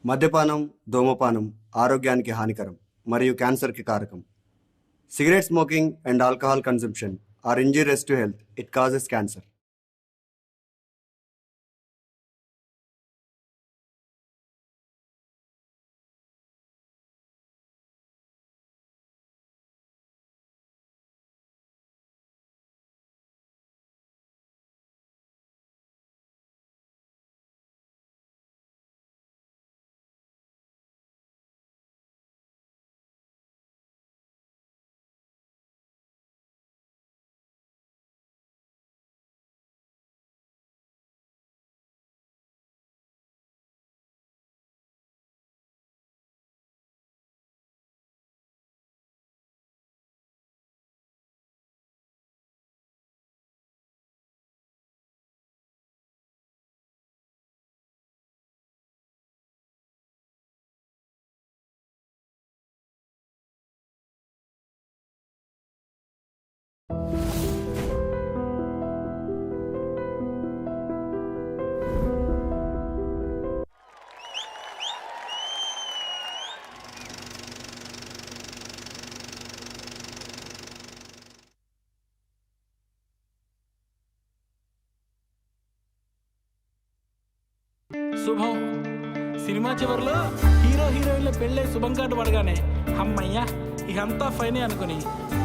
మద్యపానం, ధూమపానం ఆరోగ్యానికి హానికరం మరియు క్యాన్సర్కి కారకం. Cigarette smoking and alcohol consumption are injurious to health. It causes cancer. శుభం. సినిమా చివరిలో హీరో హీరోయిన్ల పెళ్ళై శుభం కార్డు పడగానే అమ్మయ్యా ఇకంతా ఫైనే అనుకుని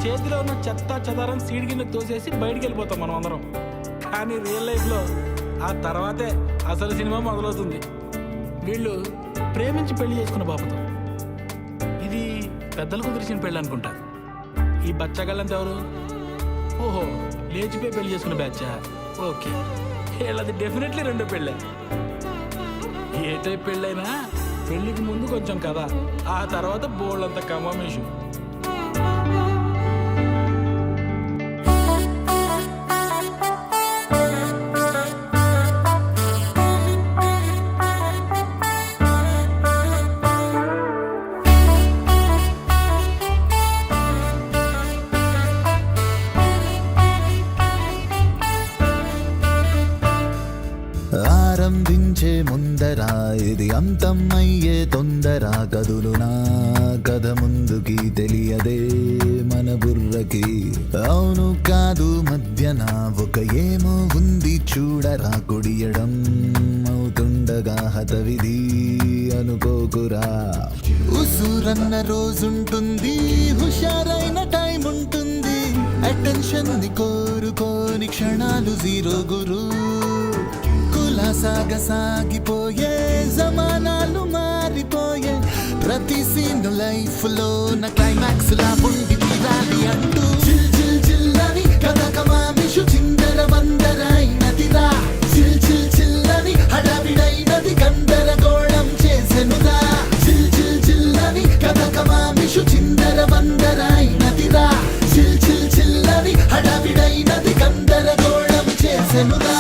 చేతిలో ఉన్న చెత్త చెదారం సీడ్ కింద తోసేసి బయటికి వెళ్ళిపోతాం మనం అందరం. కానీ రియల్ లైఫ్లో ఆ తర్వాతే అసలు సినిమా మొదలవుతుంది. వీళ్ళు ప్రేమించి పెళ్లి చేసుకున్న బాబుతో. ఇది పెద్దలు కుదిరిచిన పెళ్ళి అనుకుంటా. ఈ బచ్చగాళ్ళంతా ఎవరు? ఓహో, లేచిపోయి పెళ్లి చేసుకున్న బ్యాచా? ఓకే, వీళ్ళది డెఫినెట్లీ రెండో పెళ్ళే. ఏ టైప్ పెళ్ళైనా పెళ్లికి ముందు కొంచెం కదా, ఆ తర్వాత బోళ్ళంత కమామేషు. ఆరంభించే ముందర ఇది అంతం అయ్యే తొందర, కదులు నా కథ ముందుకి తెలియదే మన బుర్రకి. అవును కాదు మధ్యన ఒక ఏమో ఉంది చూడరా, కొడియడం అవుతుండగా హతవిధి అనుకోకురా. ఉసురన్న రోజుంటుంది, హుషారైన టైం ఉంటుంది, అటెన్షన్ ని కోరుకోని క్షణాలు జీరో గురు. సాగిపోయే జమానాలు మారిపోయే, ప్రతి సీన్ లైఫ్ లో నా క్లైమాక్స్ లా ఉండి తీరాలి అంటూ జిల్ జిల్ జిల్లని కథ కమామిషు చిందర వందరైనదిరా. జిల్ జిల్ జిల్లని హడావిడైనది గందరగోళం చేసెనురా. జిల్ జిల్ జిల్లని కథ కమామిషు చిందర వందరైనదిరా. జిల్ జిల్ జిల్లని హడావిడైనది గందరగోళం చేసెనురా.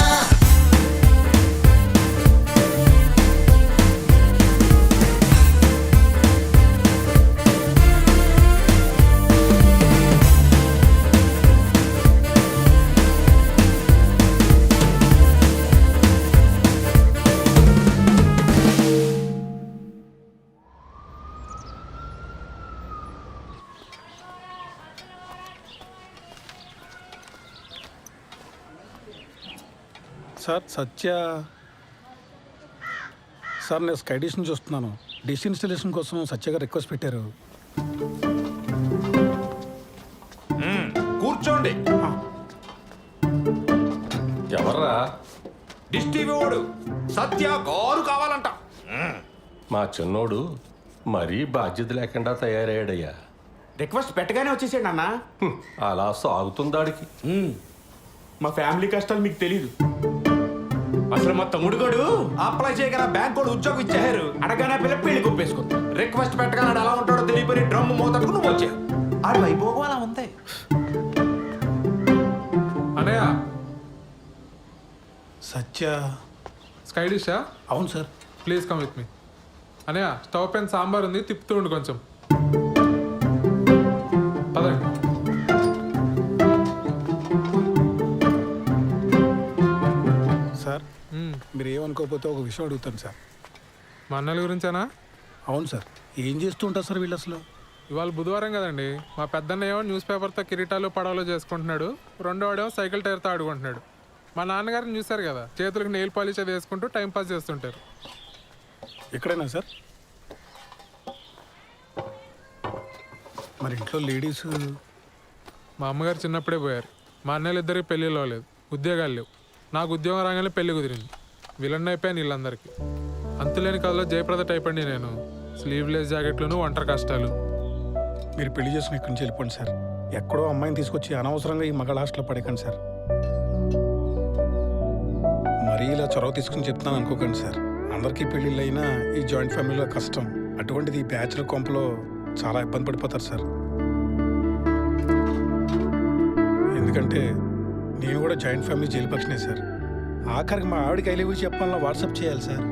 సార్ సార్ నేను స్కై డిష్ నుంచి వస్తున్నాను. డిష్ ఇన్స్టాలేషన్ కోసం సత్య గారు రిక్వెస్ట్ పెట్టారు. కూర్చోండి. ఎవర్రా? డిష్ టీవీ వాడు సత్య కారు కావాలంట. మా చిన్నోడు మరీ బాధ్యత లేకుండా తయారయ్యాడయ్యా. రిక్వెస్ట్ పెట్టగానే వచ్చేసాడు అన్న. అలా సాగుతుందాడికి. మా ఫ్యామిలీ కష్టాలు మీకు తెలీదు. అసలు మా తమ్ముడు గడు అప్లై చేయగల బ్యాంక్ కూడా ఉద్యోగం ఇచ్చారు. అడగానే పిల్ల పెళ్లి కొప్పేసుకుంది. రిక్వెస్ట్ పెట్టగానే ఎలా ఉంటాడో తెలియపోయి డ్రమ్ మోతట్టుకు నువ్వు వచ్చావు. ఆడు వైభోగం అలా ఉంది. అనయ్య సత్య స్కై డిషా? అవును sir. Please come with me. అనయ్య స్టవ్ పైన సాంబార్ ఉంది, తిప్పుతూ ఉండు కొంచెం. పదండి. సార్ మీరు ఏమనుకోకపోతే ఒక విషయం అడుగుతాను సార్. మా అన్నల గురించేనా? అవును సార్. ఏం చేస్తూ ఉంటారు సార్ వీళ్ళు అసలు? ఇవాళ బుధవారం కదండి. మా పెద్దన్న ఏమో న్యూస్ పేపర్తో కిరీటాలు పడవలు చేసుకుంటున్నాడు, రెండో వాడేమో సైకిల్ టైర్తో ఆడుకుంటున్నాడు. మా నాన్నగారిని చూశారు కదా, చేతులకు నెయిల్ పాలిష్ అది వేసుకుంటూ టైంపాస్ చేస్తుంటారు. ఎక్కడైనా సార్? మరి ఇంట్లో లేడీస్? మా అమ్మగారు చిన్నప్పుడే పోయారు. మా అన్నయ్యలు ఇద్దరికి పెళ్ళిలో లేదు, ఉద్యోగాలు లేవు. నాకు ఉద్యోగం రాగానే పెళ్లి కుదిరింది. విలన్ అయిపోయాను వీళ్ళందరికీ. అంతులేని కథలో జయప్రద టైప్ అండి నేను. స్లీవ్లెస్ జాకెట్లను, ఒంటరి కష్టాలు. మీరు పెళ్లి చేసుకుని ఇక్కడి నుంచి వెళ్ళిపోండి సార్. ఎక్కడో అమ్మాయిని తీసుకొచ్చి అనవసరంగా ఈ మగ హాస్టల్లో పడకండి సార్. మరీ ఇలా చొరవ తీసుకుని చెప్తాను అనుకోకండి సార్. అందరికీ పెళ్ళిళ్ళు అయినా ఈ జాయింట్ ఫ్యామిలీలో కష్టం. అటువంటిది ఈ బ్యాచులర్ కొంపలో చాలా ఇబ్బంది పడిపోతారు సార్. ఎందుకంటే నేను కూడా జాయింట్ ఫ్యామిలీ జైలు పక్షనే సార్. ఆఖరికి మా ఆవిడకి ఐ లవ్ యూ చెప్పాలన్నా వాట్సాప్ చేయాలి సార్.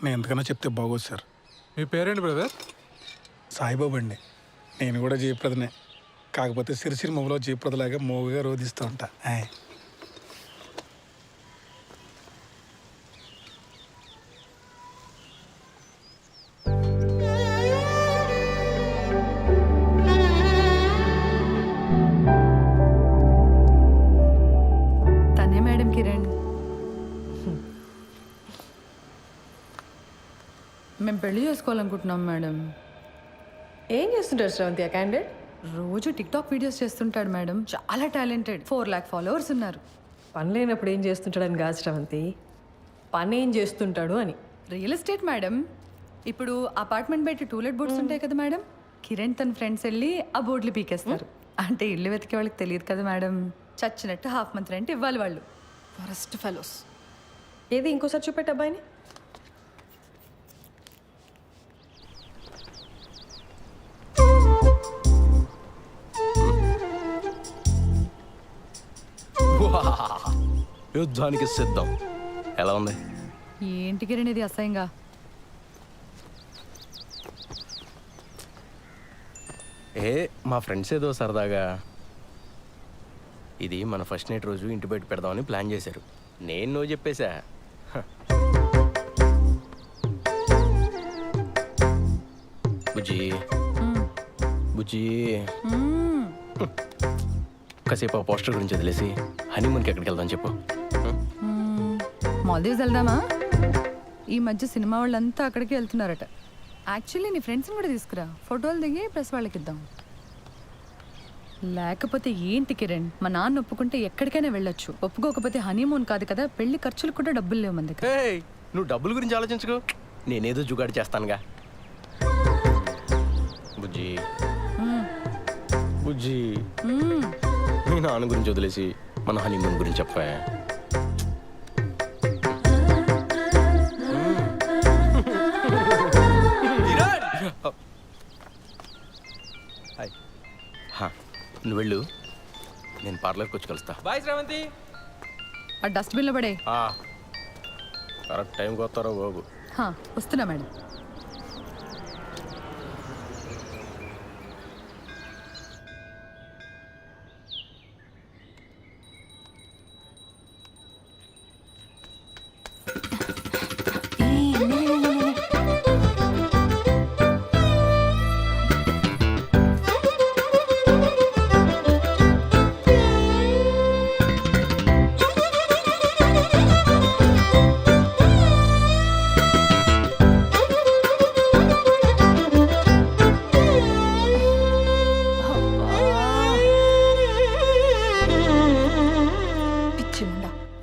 నేను ఎంతకన్నా చెప్తే బాగోదు సార్. మీ పేరేంటి బ్రదర్? సాయిబాబు అండి. నేను కూడా జయప్రదనే, కాకపోతే సిరిసిరి మొగలో జయప్రదలాగా మోగుగా రోధిస్తూ ఉంటా. ఆయ్. తనే మేడం కిరణ్. మేము పెళ్లి చేసుకోవాలనుకుంటున్నాం మేడం. ఏం చేస్తుంటారు శ్రవంతి ఆ క్యాండిడేట్? రోజు టిక్టాక్ వీడియోస్ చేస్తుంటాడు మేడం. చాలా టాలెంటెడ్. 4 lakh ఫాలోవర్స్ ఉన్నారు. పని లేనప్పుడు ఏం చేస్తుంటాడని కాదు శ్రవంతి, పని ఏం చేస్తుంటాడు అని. Real estate madam. ఇప్పుడు అపార్ట్మెంట్ బయట టూలెట్ బోర్డ్స్ ఉంటాయి కదా మేడం, కిరణ్ తన ఫ్రెండ్స్ వెళ్ళి ఆ బోర్డులు పీకేస్తారు. అంటే ఇల్లు వెతికే వాళ్ళకి తెలియదు కదా మేడం. చచ్చినట్టు హాఫ్ మంత్ రెంట్ ఇవ్వాలి వాళ్ళు. Forest fellows. ఏది ఇంకోసారి చూపెట్టు అబ్బాయిని. యుద్ధానికి సిద్ధం. ఎలా ఉంది? ఏంటి కిరణ్ ఇది అసహ్యంగా? మా ఫ్రెండ్స్ ఏదో సరదాగా ఇది మన ఫస్ట్ నైట్ రోజు ఇంటి బయట పెడదామని ప్లాన్ చేశారు. నేను నో చెప్పేశా. బుజ్జి బుజ్జి కాసేపు ఆ పోస్టర్ గురించి వదిలేసి హనీమూన్కి ఎక్కడికి వెళ్దాం చెప్పు. మాల్దీవ్స్ వెళ్దామా? ఈ మధ్య సినిమా వాళ్ళంతా అక్కడికి వెళ్తున్నారట. యాక్చువల్లీ నీ ఫ్రెండ్స్ని కూడా తీసుకురా, ఫోటోలు దిగి ప్రెస్ వాళ్ళకి ఇద్దాం. లేకపోతే ఏంటి కిరణ్, మా నాన్న ఒప్పుకుంటే ఎక్కడికైనా వెళ్ళొచ్చు, ఒప్పుకోకపోతే హనీమూన్ కాదు కదా, పెళ్లి ఖర్చులు కూడా డబ్బులు లేవు మన దగ్గర. నువ్వు డబ్బుల గురించి ఆలోచించుకో, నేనేదో జుగాడు చేస్తానుగా. బుజ్జి బుజ్జి మీ నాన్న గురించి వదిలేసి మన హనీమూన్ గురించి చెప్పా. నువ్వు వెళ్ళు, నేను పార్లర్కి వచ్చి కలుస్తా. బాయ్ శ్రవంతి. ఆ డస్ట్బిన్లో పడే. కరెక్ట్ టైంకి వస్తారో బాబు. వస్తున్నా మేడం.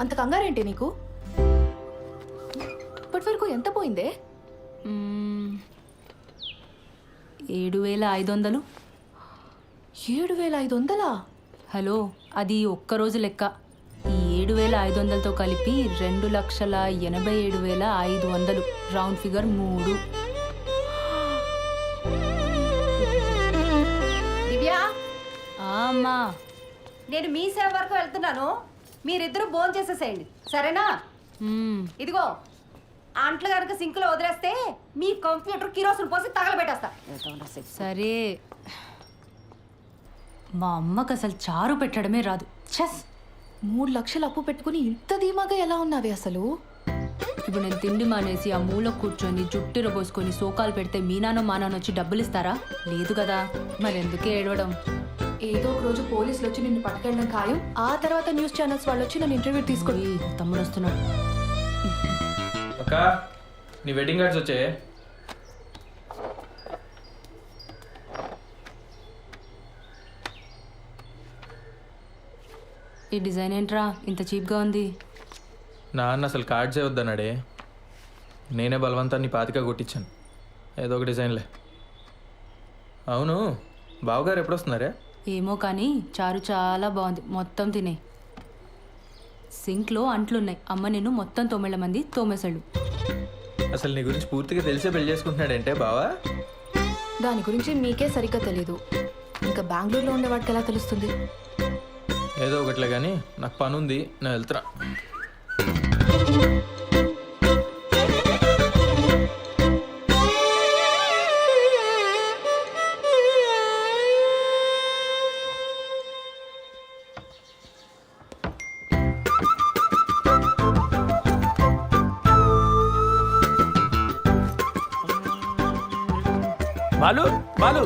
అంత కంగారేంటి నీకు? ఇప్పటి వరకు ఎంత పోయిందే? 7,500. 7,500? హలో, అది ఒక్కరోజు లెక్క. ఈ 7,500తో కలిపి 2,87,500. Round figure 3. దివ్యా, అమ్మా, నేను మీ సేవ వరకు వెళ్తున్నాను, మీరిద్దరూ భోజనం చేసేసేయండి సరేనా? ఇదిగో అంట్లు కనుక సింక్ లో వదిలేస్తే మీ కంప్యూటర్ కిరోసిన్ పోసి తగలబెట్టేస్తా. సరే. మా అమ్మకు అసలు చారు పెట్టడమే రాదు. చెస్. 3 లక్షలు అప్పు పెట్టుకుని ఇంత ధీమాగా ఎలా ఉన్నావే అసలు? ఇప్పుడు నేను తిండి మానేసి ఆ మూల కూర్చొని జుట్టిర పోసుకొని సోకాలు పెడితే మీ నాన్న మా నాన్న వచ్చి డబ్బులు ఇస్తారా? లేదు కదా, మరెందుకే ఏడవడం? ఏదో ఒక రోజు పోలీసులు వచ్చి నిన్ను పట్టుకెళ్ళడం ఖాయం. ఆ తర్వాత న్యూస్ ఛానల్స్ వాళ్ళు వచ్చి నన్ను ఇంటర్వ్యూ తీసుకొని తమ్ముడు వస్తున్నాడు. అక్క నీ వెడ్డింగ్ కార్డ్స్ వచ్చే. ఈ డిజైన్ ఏంట్రా ఇంత చీప్గా ఉంది? నాన్న అసలు కార్డ్సే వద్దన్నాడే, నేనే బలవంతాన్ని పాతిక కొట్టించాను. ఏదో ఒక డిజైన్లే. అవును, బావగారు ఎప్పుడు వస్తున్నారే? ఏమో కానీ చారు చాలా బాగుంది, మొత్తం తినే. సింక్లో అంట్లున్నాయి, అమ్మ నేను మొత్తం 9 మంది తోమేశాడు. అసలు నీ గురించి పూర్తిగా తెలిసే పెళ్లి చేసుకుంటున్నాడంటే బావా? దాని గురించి మీకే సరిగ్గా తెలీదు, ఇంకా బెంగళూరులో ఉండేవాడికి ఎలా తెలుస్తుంది? ఏదో ఒకట్లే కానీ నాకు పని ఉంది, నేను వెళ్తున్నా. బాలు బాలు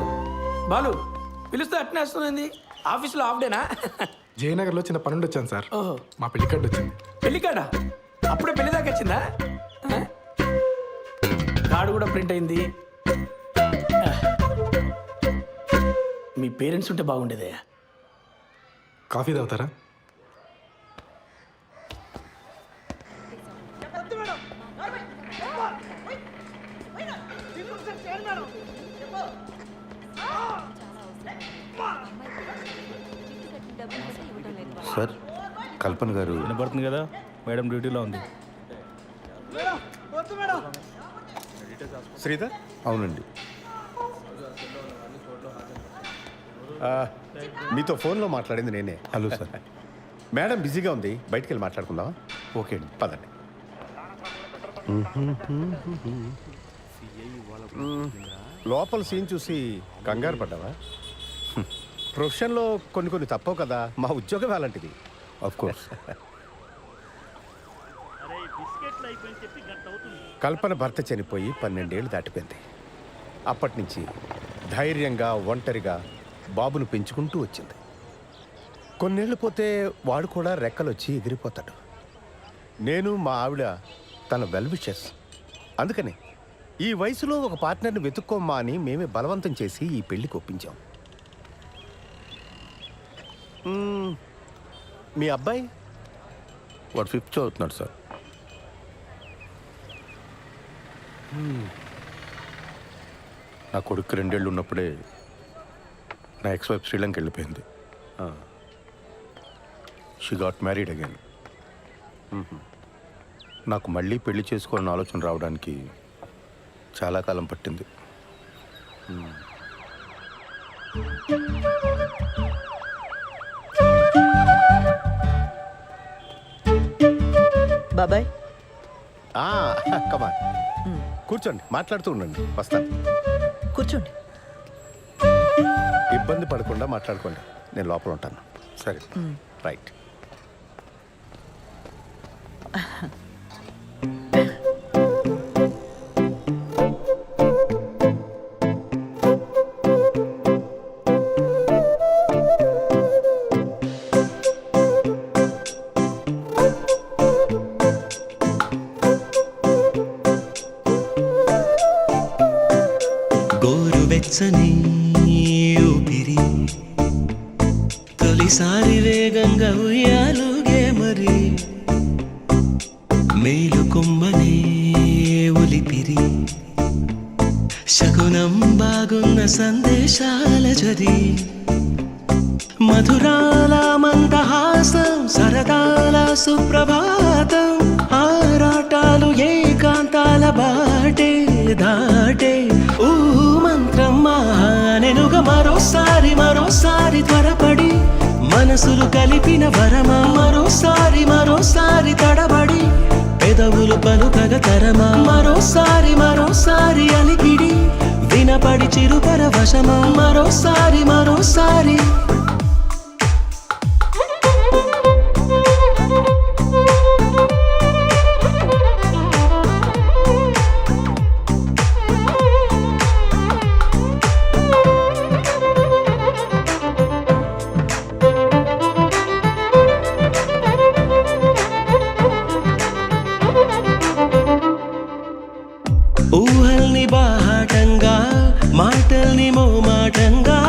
బాలు పిలుస్తే అట్నే వస్తుంది. ఆఫీస్లో హాఫ్ డేనా? జయనగర్లో చిన్న పనుండి వచ్చాను సార్. మా పెళ్లి కార్డు వచ్చింది. పెళ్లి కాడా? అప్పుడే పెళ్లి దాకా వచ్చిందా? కార్డు కూడా ప్రింట్ అయింది. మీ పేరెంట్స్ ఉంటే బాగుండేదే. కాఫీ తాగుతారా? సార్, కల్పన గారు వినపడుతుంది కదా, మేడం డ్యూటీలో ఉంది. శ్రీధర్? అవునండి. మీతో ఫోన్లో మాట్లాడింది నేనే. Hello sir. మేడం బిజీగా ఉంది, బయటికి వెళ్ళి మాట్లాడుకుందామా? ఓకే అండి, పదండి. లోపల సీన్ చూసి కంగారు పడ్డావా? ప్రొఫెషన్లో కొన్ని తప్పవు కదా, మా ఉద్యోగం అలాంటిది. Of course. కల్పన భర్త చనిపోయి 12 ఏళ్ళు దాటిపోయింది. అప్పటి నుంచి ధైర్యంగా ఒంటరిగా బాబును పెంచుకుంటూ వచ్చింది. కొన్నేళ్ళు పోతే వాడు కూడా రెక్కలొచ్చి ఎగిరిపోతాడు. నేను మా ఆవిడ తన వెల్ విషెస్. అందుకని ఈ వయసులో ఒక పార్ట్నర్ని వెతుక్కోమ్మా అని మేమే బలవంతం చేసి ఈ పెళ్లికి ఒప్పించాం. మీ అబ్బాయి? వాడు 5th చదువుతున్నాడు సార్. నా కొడుకు 2 ఏళ్ళు ఉన్నప్పుడే నా ఎక్స్-వైఫ్ శ్రీలంక వెళ్ళిపోయింది. She got married again. నాకు మళ్ళీ పెళ్లి చేసుకోవాలని ఆలోచన రావడానికి చాలా కాలం పట్టింది. బాబాయ్, కమాన్, కూర్చోండి, మాట్లాడుతూ ఉండండి, వస్తాను. కూర్చోండి. ఇబ్బంది పడకుండా మాట్లాడుకోండి, నేను లోపల ఉంటాను. సరే, రైట్. గోరువెచ్చని ఊపిరి తొలిసారి వేగంగా ఉయ్యాలుగే మరి, మేలు కొమ్మనే ఒలిపిరి శకునం బాగున్న సందేశాల జరి, మధురాల మందహాసం సరదాల సుప్రభాతం, ఆరాటాలు ఏకాంతాల బాటే దాటే ఊ మంత్రం మానెనుగ మరోసారి త్వరపడి, మనసులు కలిపిన వరమా మరోసారి తడబడి, పెదవులు పలుకగ తరమా మరోసారి అలికిడి, వినపడి చిరుపర వశమా మరోసారి ఊహల్ని బాహాటంగా మాటల్ని మోమాటంగా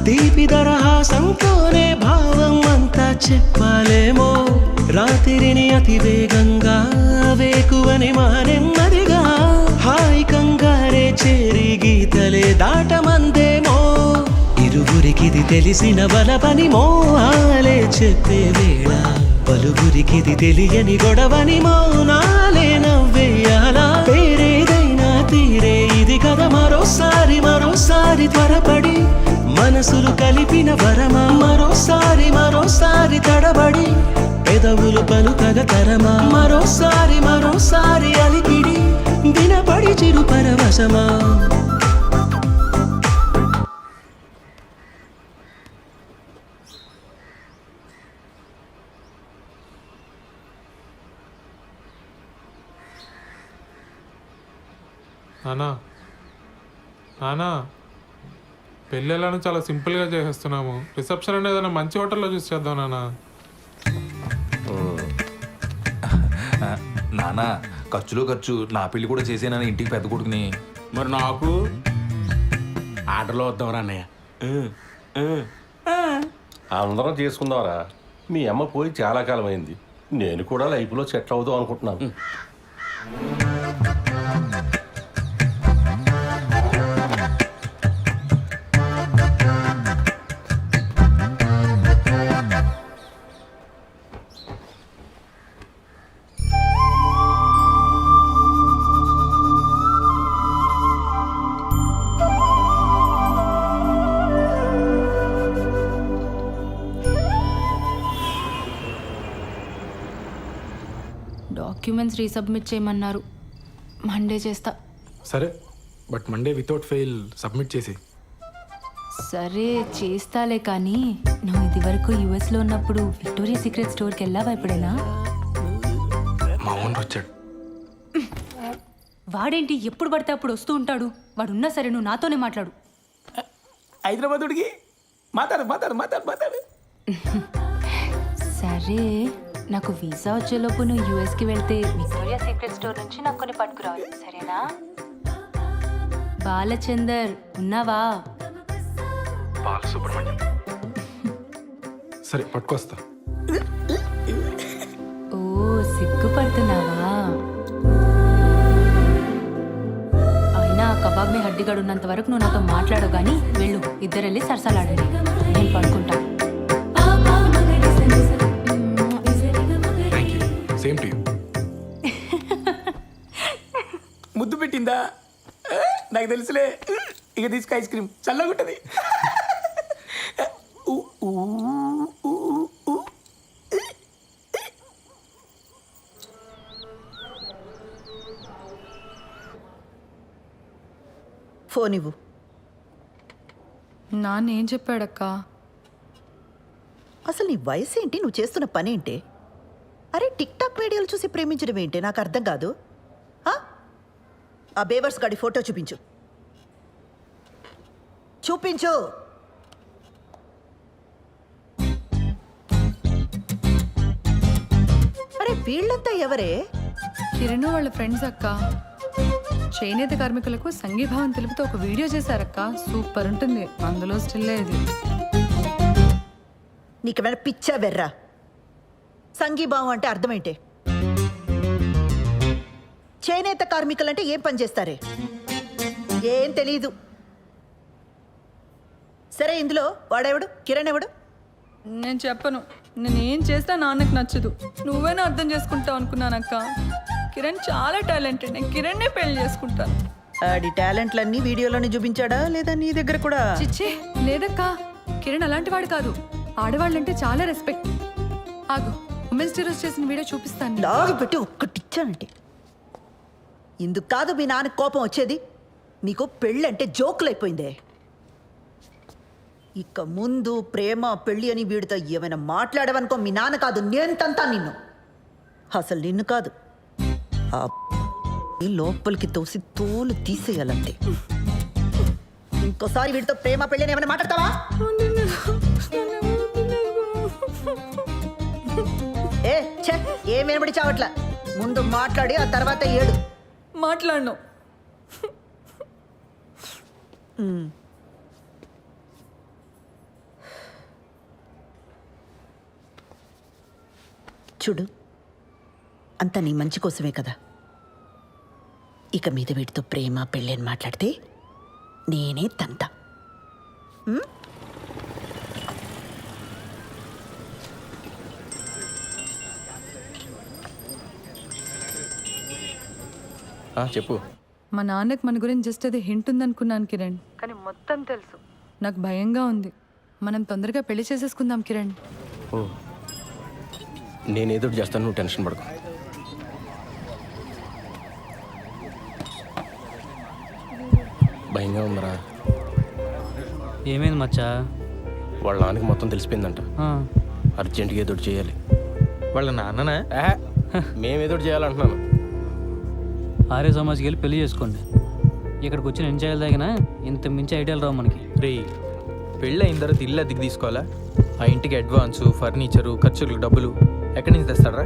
తీపి దరహాసంతోనే భావం అంతా చెప్పాలేమో రాత్రిని అతి వేగంగా వేకువని నెమ్మదిగా హాయి కంగారే చేరి గీతలే దాటమందేమో ఇరువురికిది తెలిసిన బలపని మోహాలే చెప్పే వేళ పలువురికిది తెలియని గొడవని మౌనాలే నవ్వేయాలా పేరేదైనా తీరే ఇది కదా మరోసారి మరోసారి త్వరపడి మనసులు కలిపిన వరమా మరోసారి మరోసారి తడబడి పెదవులు పలుకగ తరమా మరోసారి మరోసారి అలికిడి వినపడి చిరు పరవశమా నానా నానా పెళ్ళి ఎలానో చాలా సింపుల్గా చేసేస్తున్నాము రిసెప్షన్ అనేది ఏదైనా మంచి హోటల్లో చూసి చేద్దాం నానా. నానా ఖర్చులో ఖర్చు నా పెళ్లి కూడా చేసేనని ఇంటికి పెద్ద కొడుకుని. మరి నాకు ఆర్డర్లో వద్దాం అన్నయ్య. అందరం చేసుకుందాంరా. మీ అమ్మ పోయి చాలా కాలం అయింది. నేను కూడా లైఫ్లో సెటిల్ అవుదాం అనుకుంటున్నాను. డాక్యుమెంట్స్ రీసబ్మిట్ చేయమన్నారు. మండే చేస్తా. సరే, but Monday without fail submit చేసి. సరే చేస్తాలే, కానీ నువ్వు ఇది వరకు యుఎస్లో ఉన్నప్పుడు విక్టోరియా సీక్రెట్ స్టోర్కి వెళ్ళావా ఎప్పుడైనా? మా ఓన్ వచ్చాడు. వాడేంటి ఎప్పుడు పడితే అప్పుడు వస్తూ ఉంటాడు. వాడున్నా సరే నువ్వు నాతోనే మాట్లాడు. హైదరాబాదుడికి మాట్లాడు మాట్లాడు మాట్లాడు మాట్లాడు. సరే, నాకు వీసా వచ్చేలోపు నువ్వు యూఎస్కి వెళ్తే విక్టోరియా సీక్రెట్ స్టోర్ నుంచి నాకు కొన్ని పట్టుకురావాలి, సరేనా? బాలచందర్ ఉన్నావా? బాలసుబ్రహ్మణ్యం. సరే పట్టుకొస్తా. ఓ సిగ్గుపడుతున్నావా? అయినా కబాబ్ మీ హడ్డిగాడు ఉన్నంత వరకు నువ్వు నాతో మాట్లాడవు, కానీ వెళ్ళు, ఇద్దరు వెళ్ళి సరసాలాడండి, నేను పడుకుంటా. Same to you. ముద్దు పెట్టిందా? నాకు తెలుసులే. ఇక తీసుకు ఐస్ క్రీమ్ చల్లగా ఉంటుంది. ఫోన్ ఇవ్వు. నాన్న ఏం చెప్పాడక్క? అసలు నీ వయసు ఏంటి? నువ్వు చేస్తున్న పని ఏంటి? అరే టిక్ టాక్ వీడియోలు చూసి ప్రేమించడం ఏంటి? నాకు అర్థం కాదు. ఆ బేవర్స్ గాడి ఫోటో చూపించు. చూపించు. అరే వీళ్ళంతా ఎవరే? కిరణ్ వాళ్ళ ఫ్రెండ్స్ అక్క. చేనేత కార్మికులకు సంఘీభావం తెలుపుతూ ఒక వీడియో చేశారక్క. సూపర్ ఉంటుంది. అందులో స్టిల్ ఇది. నీకేమైనా పిచ్చా వెర్రా? సంఘీభావం అంటే అర్థమేంటే? చేనేత కార్మికులంటే ఏం పని చేస్తారే? ఏం తెలీదు. సరే, ఇందులో వాడెవడు? కిరణ్ ఎవడు? నేను చెప్పను. నేనేం చేస్తా నాన్నకు నచ్చదు. నువ్వేనా అర్థం చేసుకుంటావు అనుకున్నానక్క. కిరణ్ చాలా టాలెంటెడ్. నేను కిరణ్నే పెళ్లి చేసుకుంటాను. ఆడి టాలెంట్లన్నీ వీడియోలోనే చూపించాడా లేదా నీ దగ్గర కూడా? చిచ్చే లేదక్క. కిరణ్ అలాంటి వాడు కాదు. ఆడవాళ్ళంటే చాలా రెస్పెక్ట్. ఆగు, ఉమెన్స్ డే రోజు చేసిన వీడియో చూపిస్తాను. లాగి పెట్టి ఒక్కటిచ్చానంటే ఇందుకు కాదు మీ నాన్న కోపం వచ్చేది. నీకు పెళ్ళంటే జోకులైపోయిందే. ఇక ముందు ప్రేమ పెళ్ళి అని వీడితో ఏమైనా మాట్లాడవనుకో, మీ నాన్న కాదు నేను తంతా నిన్ను. అసలు నిన్ను కాదు, ఆ లోపలికి తోసి తోలు తీసేయాలంతే. ఇంకోసారి వీడితో ప్రేమ పెళ్ళి అని ఏమైనా మాట్లాడతావా? ఏం వినబడి చావట్లా. ముందు మాట్లాడి ఆ తర్వాత ఏడు. మాట్లాడను. చూడు, అంతా నీ మంచి కోసమే కదా. ఇక మీద వీటితో ప్రేమ పెళ్ళి అని మాట్లాడితే నేనే తంత. చెప్పు. మా నాన్నకి మన గురించి జస్ట్ అది హింట్ ఉందనుకున్నాను కిరణ్, కానీ మొత్తం తెలుసు. నాకు భయంగా ఉంది. మనం తొందరగా పెళ్లి చేసేసుకుందాం కిరణ్. ఓ, నేనేదో చేస్తాను, నువ్వు టెన్షన్ పడకు. భయంగా ఉందరా. ఏమైంది మచ్చా? వాళ్ళ నాన్నకి మొత్తం తెలిసిపోయిందంట. అర్జెంటుగా ఏదో చేయాలి. వాళ్ళ నాన్ననా? మేమేదో చేయాలంటున్నాను. ఆర్య సమాజ్కి వెళ్ళి పెళ్లి చేసుకోండి. ఇక్కడికి వచ్చి నేను చేయాలి తగిన ఇంత మించి ఐడియాలు రావు మనకి. రే, పెళ్ళి అయిన తర్వాత ఇల్లు అద్దెకి తీసుకోవాలా? ఆ ఇంటికి అడ్వాన్సు, ఫర్నిచరు, ఖర్చులకు డబ్బులు ఎక్కడి నుంచి తెస్తాడరా?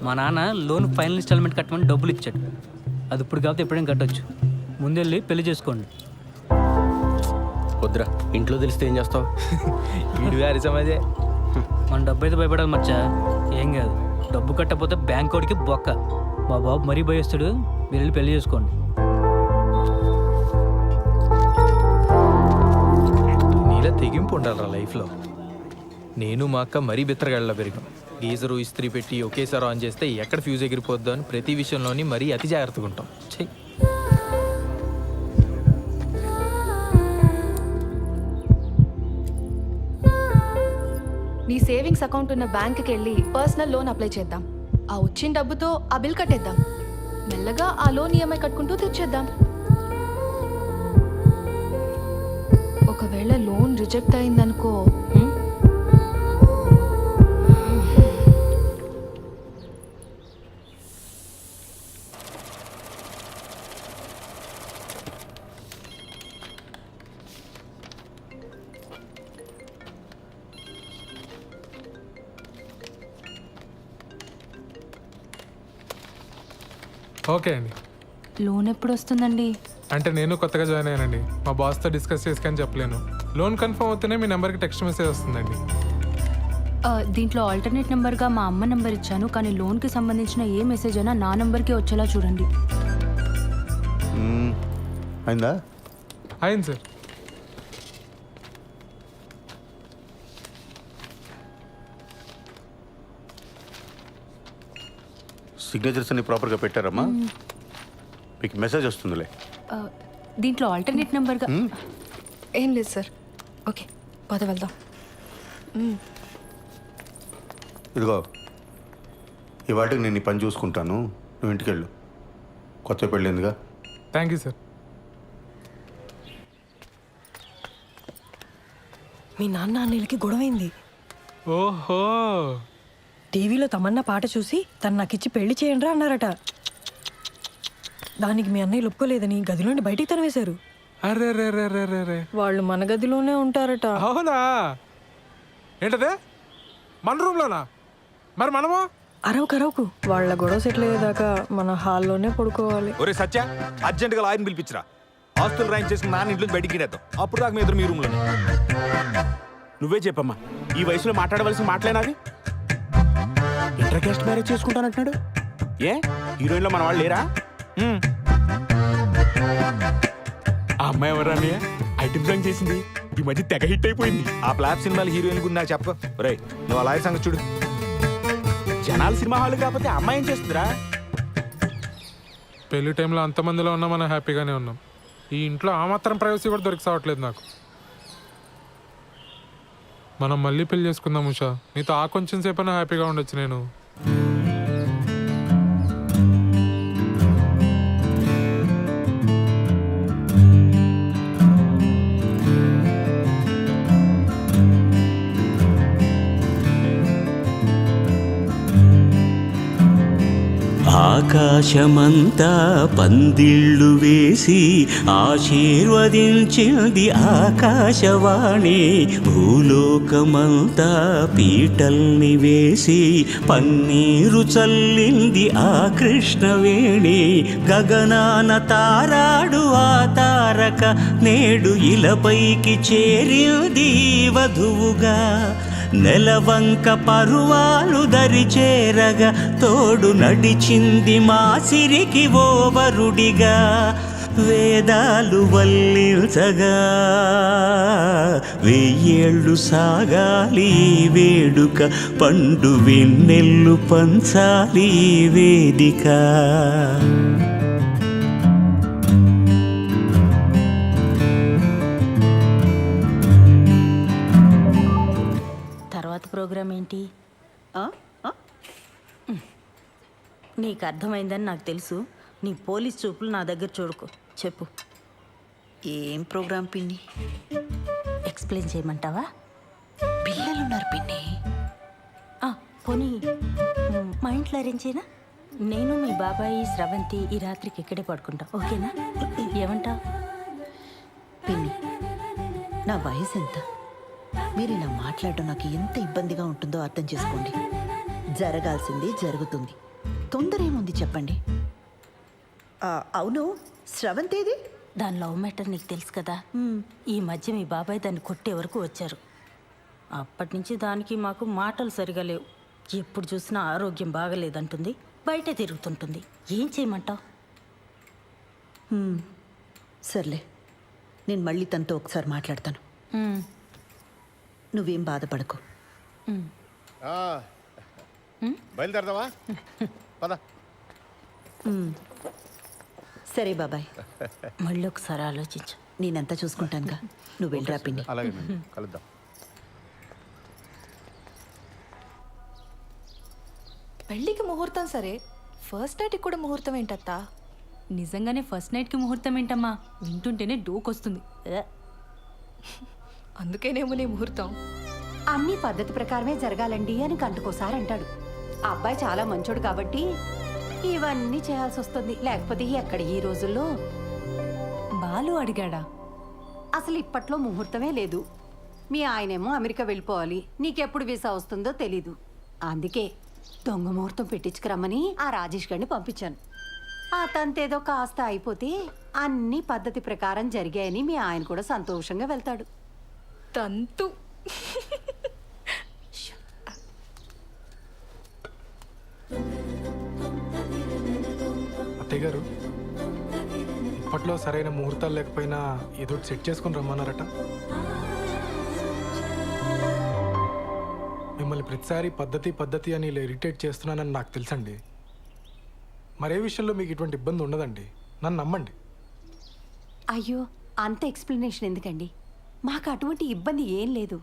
మా నాన్న లోన్ ఫైనల్ ఇన్స్టాల్మెంట్ కట్టమని డబ్బులు ఇచ్చాడు. అది ఇప్పుడు కాకపోతే ఎప్పుడైనా కట్టొచ్చు. ముందెళ్ళి పెళ్లి చేసుకోండి. వద్దురా, ఇంట్లో తెలిస్తే ఏం చేస్తావు? వీడు గారి సమాజే. మన డబ్బు అయితే భయపడాలి మచ్చా. ఏం కాదు, డబ్బు కట్టకపోతే బ్యాంక్ వాడికి బొక్క. మా బాబు మరీ భయస్తుడు. మీరు వెళ్ళి పెళ్లి చేసుకోండి. నీలా తెగింపు ఉండాలరా లైఫ్లో. నేను మా అక్క మరీ బిత్తరగాళ్ళ పెరిగాం. గీజరు ఇస్త్రీ పెట్టి ఒకేసారి ఆన్ చేస్తే ఎక్కడ ఫ్యూజ్ ఎగిరిపోద్దో అని ప్రతి విషయంలోని మరీ అతి జాగ్రత్తగా ఉంటాం. చెయ్యి. నీ సేవింగ్స్ అకౌంట్ ఉన్న బ్యాంక్కి వెళ్ళి పర్సనల్ లోన్ అప్లై చేద్దాం. ఆ వచ్చిన డబ్బుతో ఆ బిల్ కట్టేద్దాం. మెల్లగా ఆ లోన్ ఈఎంఐ కట్టుకుంటూ తీర్చేద్దాం. ఒకవేళ లోన్ రిజెక్ట్ అయిందనుకో, ఓకే అండి. లోన్ ఎప్పుడు వస్తుందండి? అంటే నేను కొత్తగా జాయిన్ అయ్యానండి. మా బాస్తో డిస్కస్ చేసుకొని చెప్పలేను. లోన్ కన్ఫర్మ్ అవుతూనే మీ నెంబర్కి టెక్స్ట్ మెసేజ్ వస్తుందండి. దీంట్లో ఆల్టర్నేట్ నెంబర్గా మా అమ్మ నెంబర్ ఇచ్చాను, కానీ లోన్కి సంబంధించిన ఏ మెసేజ్ అయినా నా నెంబర్కి వచ్చేలా చూడండి. అయిందా? అయింది సార్. సిగ్నేచర్స్ అన్ని ప్రాపర్గా పెట్టారమ్మా? మీకు మెసేజ్ వస్తుందిలే. దీంట్లో ఆల్టర్నేట్ నెంబర్గా ఏం లేదు సార్. ఓకే, పద వెళ్దాం. ఇదిగో, ఈ వాటికి నేను ఈ పని చూసుకుంటాను, నువ్వు ఇంటికి వెళ్ళు. కొత్త పెళ్ళిందిగా. Thank you sir. మీ నాన్న అన్నయ్యలకి గొడవైంది. ఓహో, టీవీలో తమన్నా పాట చూసి తను నాకిచ్చి పెళ్లి చేయండి అన్నారట. దానికి మీ అన్నయ్య ఒప్పుకోలేదని గదిలోండి బయటికి తనవేశారు. అరే రే రే రే రే రే. వాళ్ళు మన గదిలోనే ఉంటారట. అవునా? ఏంటదే, మన రూమ్లోనా? మరి మనము అరవకు వాళ్ళ గొడవ సెటిల్ అయ్యేదాకా మన హాల్లోనే పడుకోవాలి. ఒరే సత్య, అర్జెంటుగా లాయర్ని పిలిపించరా. ఆస్తులు రాయింగ్ చేసుకుని నాన్న ఇంట్లో బయటికి గిడేద్దాం. అప్పుడు దాకా మీ ఎదురు మీ రూమ్లోనే. నువ్వే చెప్పమ్మా, ఈ వయసులో మాట్లాడవలసిన మాటలేనాది? ఇంటర్ కాస్ట్ మ్యారేజ్ చేసుకుంటానంటున్నాడు. ఏ హీరోయిన్లో మన వాళ్ళు లేరా? ఆ అమ్మాయి ఎవరని ఐటమ్ సాంగ్ చేసింది, ఈ మధ్య తెగ హిట్ అయిపోయింది. ఆ ఫ్లాప్ సినిమాలు హీరోయిన్ గురించి నాకు చెప్ప. రే, నువ్వు ఆ లాయర్ సంగతి చూడు. జనాలు సినిమా హాల్ కాకపోతే అమ్మాయి ఏం చేస్తుందిరా? పెళ్లి టైంలో అంతమందిలో ఉన్నా మనం హ్యాపీగానే ఉన్నాం. ఈ ఇంట్లో ఆ మాత్రం ప్రైవసీ కూడా దొరికి సావట్లేదు నాకు. మనం మళ్ళీ పెళ్లి చేసుకుందాం ఉషా. నీతో ఆ కొంచెం సేపైనా హ్యాపీగా ఉండొచ్చు. నేను ఆకాశమంతా పందిళ్ళు వేసి ఆశీర్వదించింది ఆకాశవాణి. భూలోకమంతా పీటల్ని వేసి పన్నీరు చల్లింది ఆ కృష్ణవేణి. గగనాన తారాడు ఆ తారక నేడు ఇలపైకి చేరింది వధువుగా. నెలవంక పరువాలు దరిచేరగా తోడు నడిచింది మా సిరికి ఓవరుడిగా. వేదాలు వల్లించగా వెయ్యేళ్ళు సాగాలి వేడుక. పండు వెన్నెల్లు పంచాలి వేదిక. ప్రోగ్రామ్ ఏంటి? నీకు అర్థమైందని నాకు తెలుసు. నీ పోలీస్ చూపులు నా దగ్గర చూడుకో. చెప్పు. ఏం ప్రోగ్రామ్ పిన్ని? ఎక్స్ప్లెయిన్ చేయమంటావా? పిల్లలున్నారు పిన్ని. పోనీ మా ఇంట్లో అరేంజ్ చేయనా? నేను మీ బాబాయి స్రవంతి ఈ రాత్రికి ఇక్కడే పడుకుంటా, ఓకేనా? ఏమంటావు? పిన్ని, నా వయసు ఎంత? మీరు ఇలా మాట్లాడడం నాకు ఎంత ఇబ్బందిగా ఉంటుందో అర్థం చేసుకోండి. జరగాల్సింది జరుగుతుంది. తొందర ఏముంది చెప్పండి. అవును, స్రవంతేది? దాని లవ్ మ్యాటర్ నీకు తెలుసు కదా. ఈ మధ్య మీ బాబాయ్ దాన్ని కొట్టే వరకు వచ్చారు. అప్పటి నుంచి దానికి మాకు మాటలు సరిగా లేవు. ఎప్పుడు చూసినా ఆరోగ్యం బాగలేదంటుంది, బయటే తిరుగుతుంటుంది. ఏం చేయమంటావు? సర్లే, నేను మళ్ళీ తనతో ఒకసారి మాట్లాడతాను. నువ్వేం బాధపడకు. బయలుదేరదావా? పద. సరే బాబాయ్, మళ్ళీ ఒకసారి ఆలోచించు. నేనంతా చూసుకుంటానుగా, నువ్వు వెళ్ళరా పిన్ని. అలాగే కలుద్దాం. పెళ్ళికి ముహూర్తం సరే, ఫస్ట్ నైట్కి కూడా ముహూర్తం ఏంటత్తా? నిజంగానే ఫస్ట్ నైట్కి ముహూర్తం ఏంటమ్మా? వింటుంటేనే డోకొస్తుంది. అందుకేనేమో నీ ముహూర్తం. అన్ని పద్ధతి ప్రకారమే జరగాలండి అని గంటకోసారి అంటాడు. ఆ అబ్బాయి చాలా మంచోడు కాబట్టి ఇవన్నీ చేయాల్సి వస్తుంది. లేకపోతే ఎక్కడ ఈ రోజుల్లో. బాలు అడిగాడా? అసలు ఇప్పట్లో ముహూర్తమే లేదు. మీ ఆయనేమో అమెరికా వెళ్ళిపోవాలి, నీకెప్పుడు వీసా వస్తుందో తెలీదు. అందుకే దొంగ ముహూర్తం పెట్టించుకురమ్మని ఆ రాజేష్ గారిని పంపించాను. ఆ తంతేదో కాస్త అయిపోతే అన్ని పద్ధతి ప్రకారం జరిగాయని మీ ఆయన కూడా సంతోషంగా వెళ్తాడు. తంతు. అత్తయ్య గారు, ఇప్పట్లో సరైన ముహూర్తాలు లేకపోయినా ఏదో సెట్ చేసుకుని రమ్మన్నారట. మిమ్మల్ని ప్రతిసారి పద్ధతి పద్ధతి అని ఇలా ఇరిటేట్ చేస్తున్నానని నాకు తెలుసండి. మరే విషయంలో మీకు ఇటువంటి ఇబ్బంది ఉండదండి, నన్ను నమ్మండి. అయ్యో, అంత ఎక్స్ప్లెనేషన్ ఎందుకండి? మాకు అటువంటి ఇబ్బంది ఏం లేదు.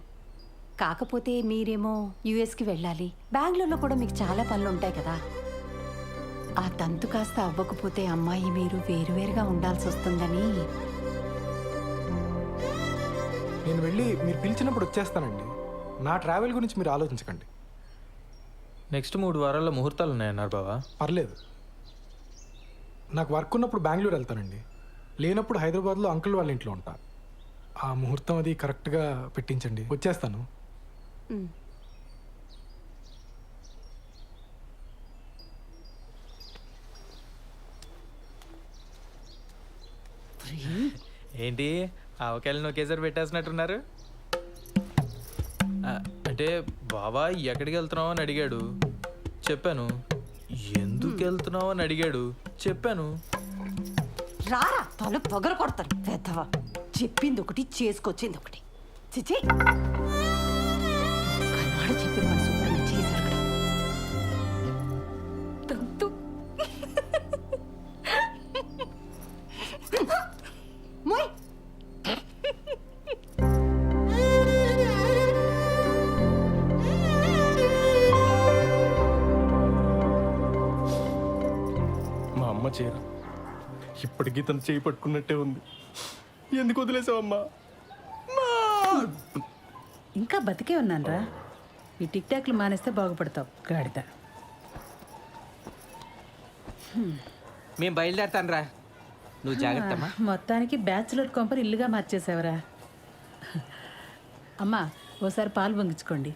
కాకపోతే మీరేమో యుఎస్కి వెళ్ళాలి, బెంగళూరులో కూడా మీకు చాలా పనులు ఉంటాయి కదా. ఆ తంతు కాస్త అవ్వకపోతే అమ్మాయి మీరు వేరువేరుగా ఉండాల్సి వస్తుందని. నేను వెళ్ళి మీరు పిలిచినప్పుడు వచ్చేస్తానండి. నా ట్రావెల్ గురించి మీరు ఆలోచించకండి. నెక్స్ట్ 3 వారాల్లో ముహూర్తాలు ఉన్నాయన్నారు బావా. పర్లేదు, నాకు వర్క్ ఉన్నప్పుడు బెంగళూరు వెళ్తానండి, లేనప్పుడు హైదరాబాద్లో అంకుల్ వాళ్ళ ఇంట్లో ఉంటా. ఆ ముహూర్తం అది కరెక్ట్గా పెట్టించండి, వచ్చేస్తాను. ఏంటి ఆవకాయలను ఒకేసారి పెట్టేసినట్టున్నారు? అంటే బావా ఎక్కడికి వెళ్తున్నావు అని అడిగాడు, చెప్పాను. ఎందుకు వెళ్తున్నావు అని అడిగాడు, చెప్పాను. రారా తల పొగర కొడతాను పెద్దవా. చెప్పింది ఒకటి, చేసుకొచ్చింది ఒకటి. చిచి, కన్నాడు చెప్పిన మన సూపర్ చేశారు. తంతు. మోయ్. మా అమ్మ చీర ఇప్పటికీ తను చేయి పట్టుకున్నట్టే ఉంది. ఎందుకు వదిలేసావమ్మా? ఇంకా బతికే ఉన్నానరా. ఈ టిక్ టాక్లు మానేస్తే బాగుపడతావు గాడిద. మేము బయలుదేరతాను రా, నువ్వు జాగ్రత్తమ్మా. మొత్తానికి బ్యాచులర్ కొంపని ఇల్లుగా మార్చేసావరా. అమ్మా ఓసారి పాలు పొంగించుకోండి.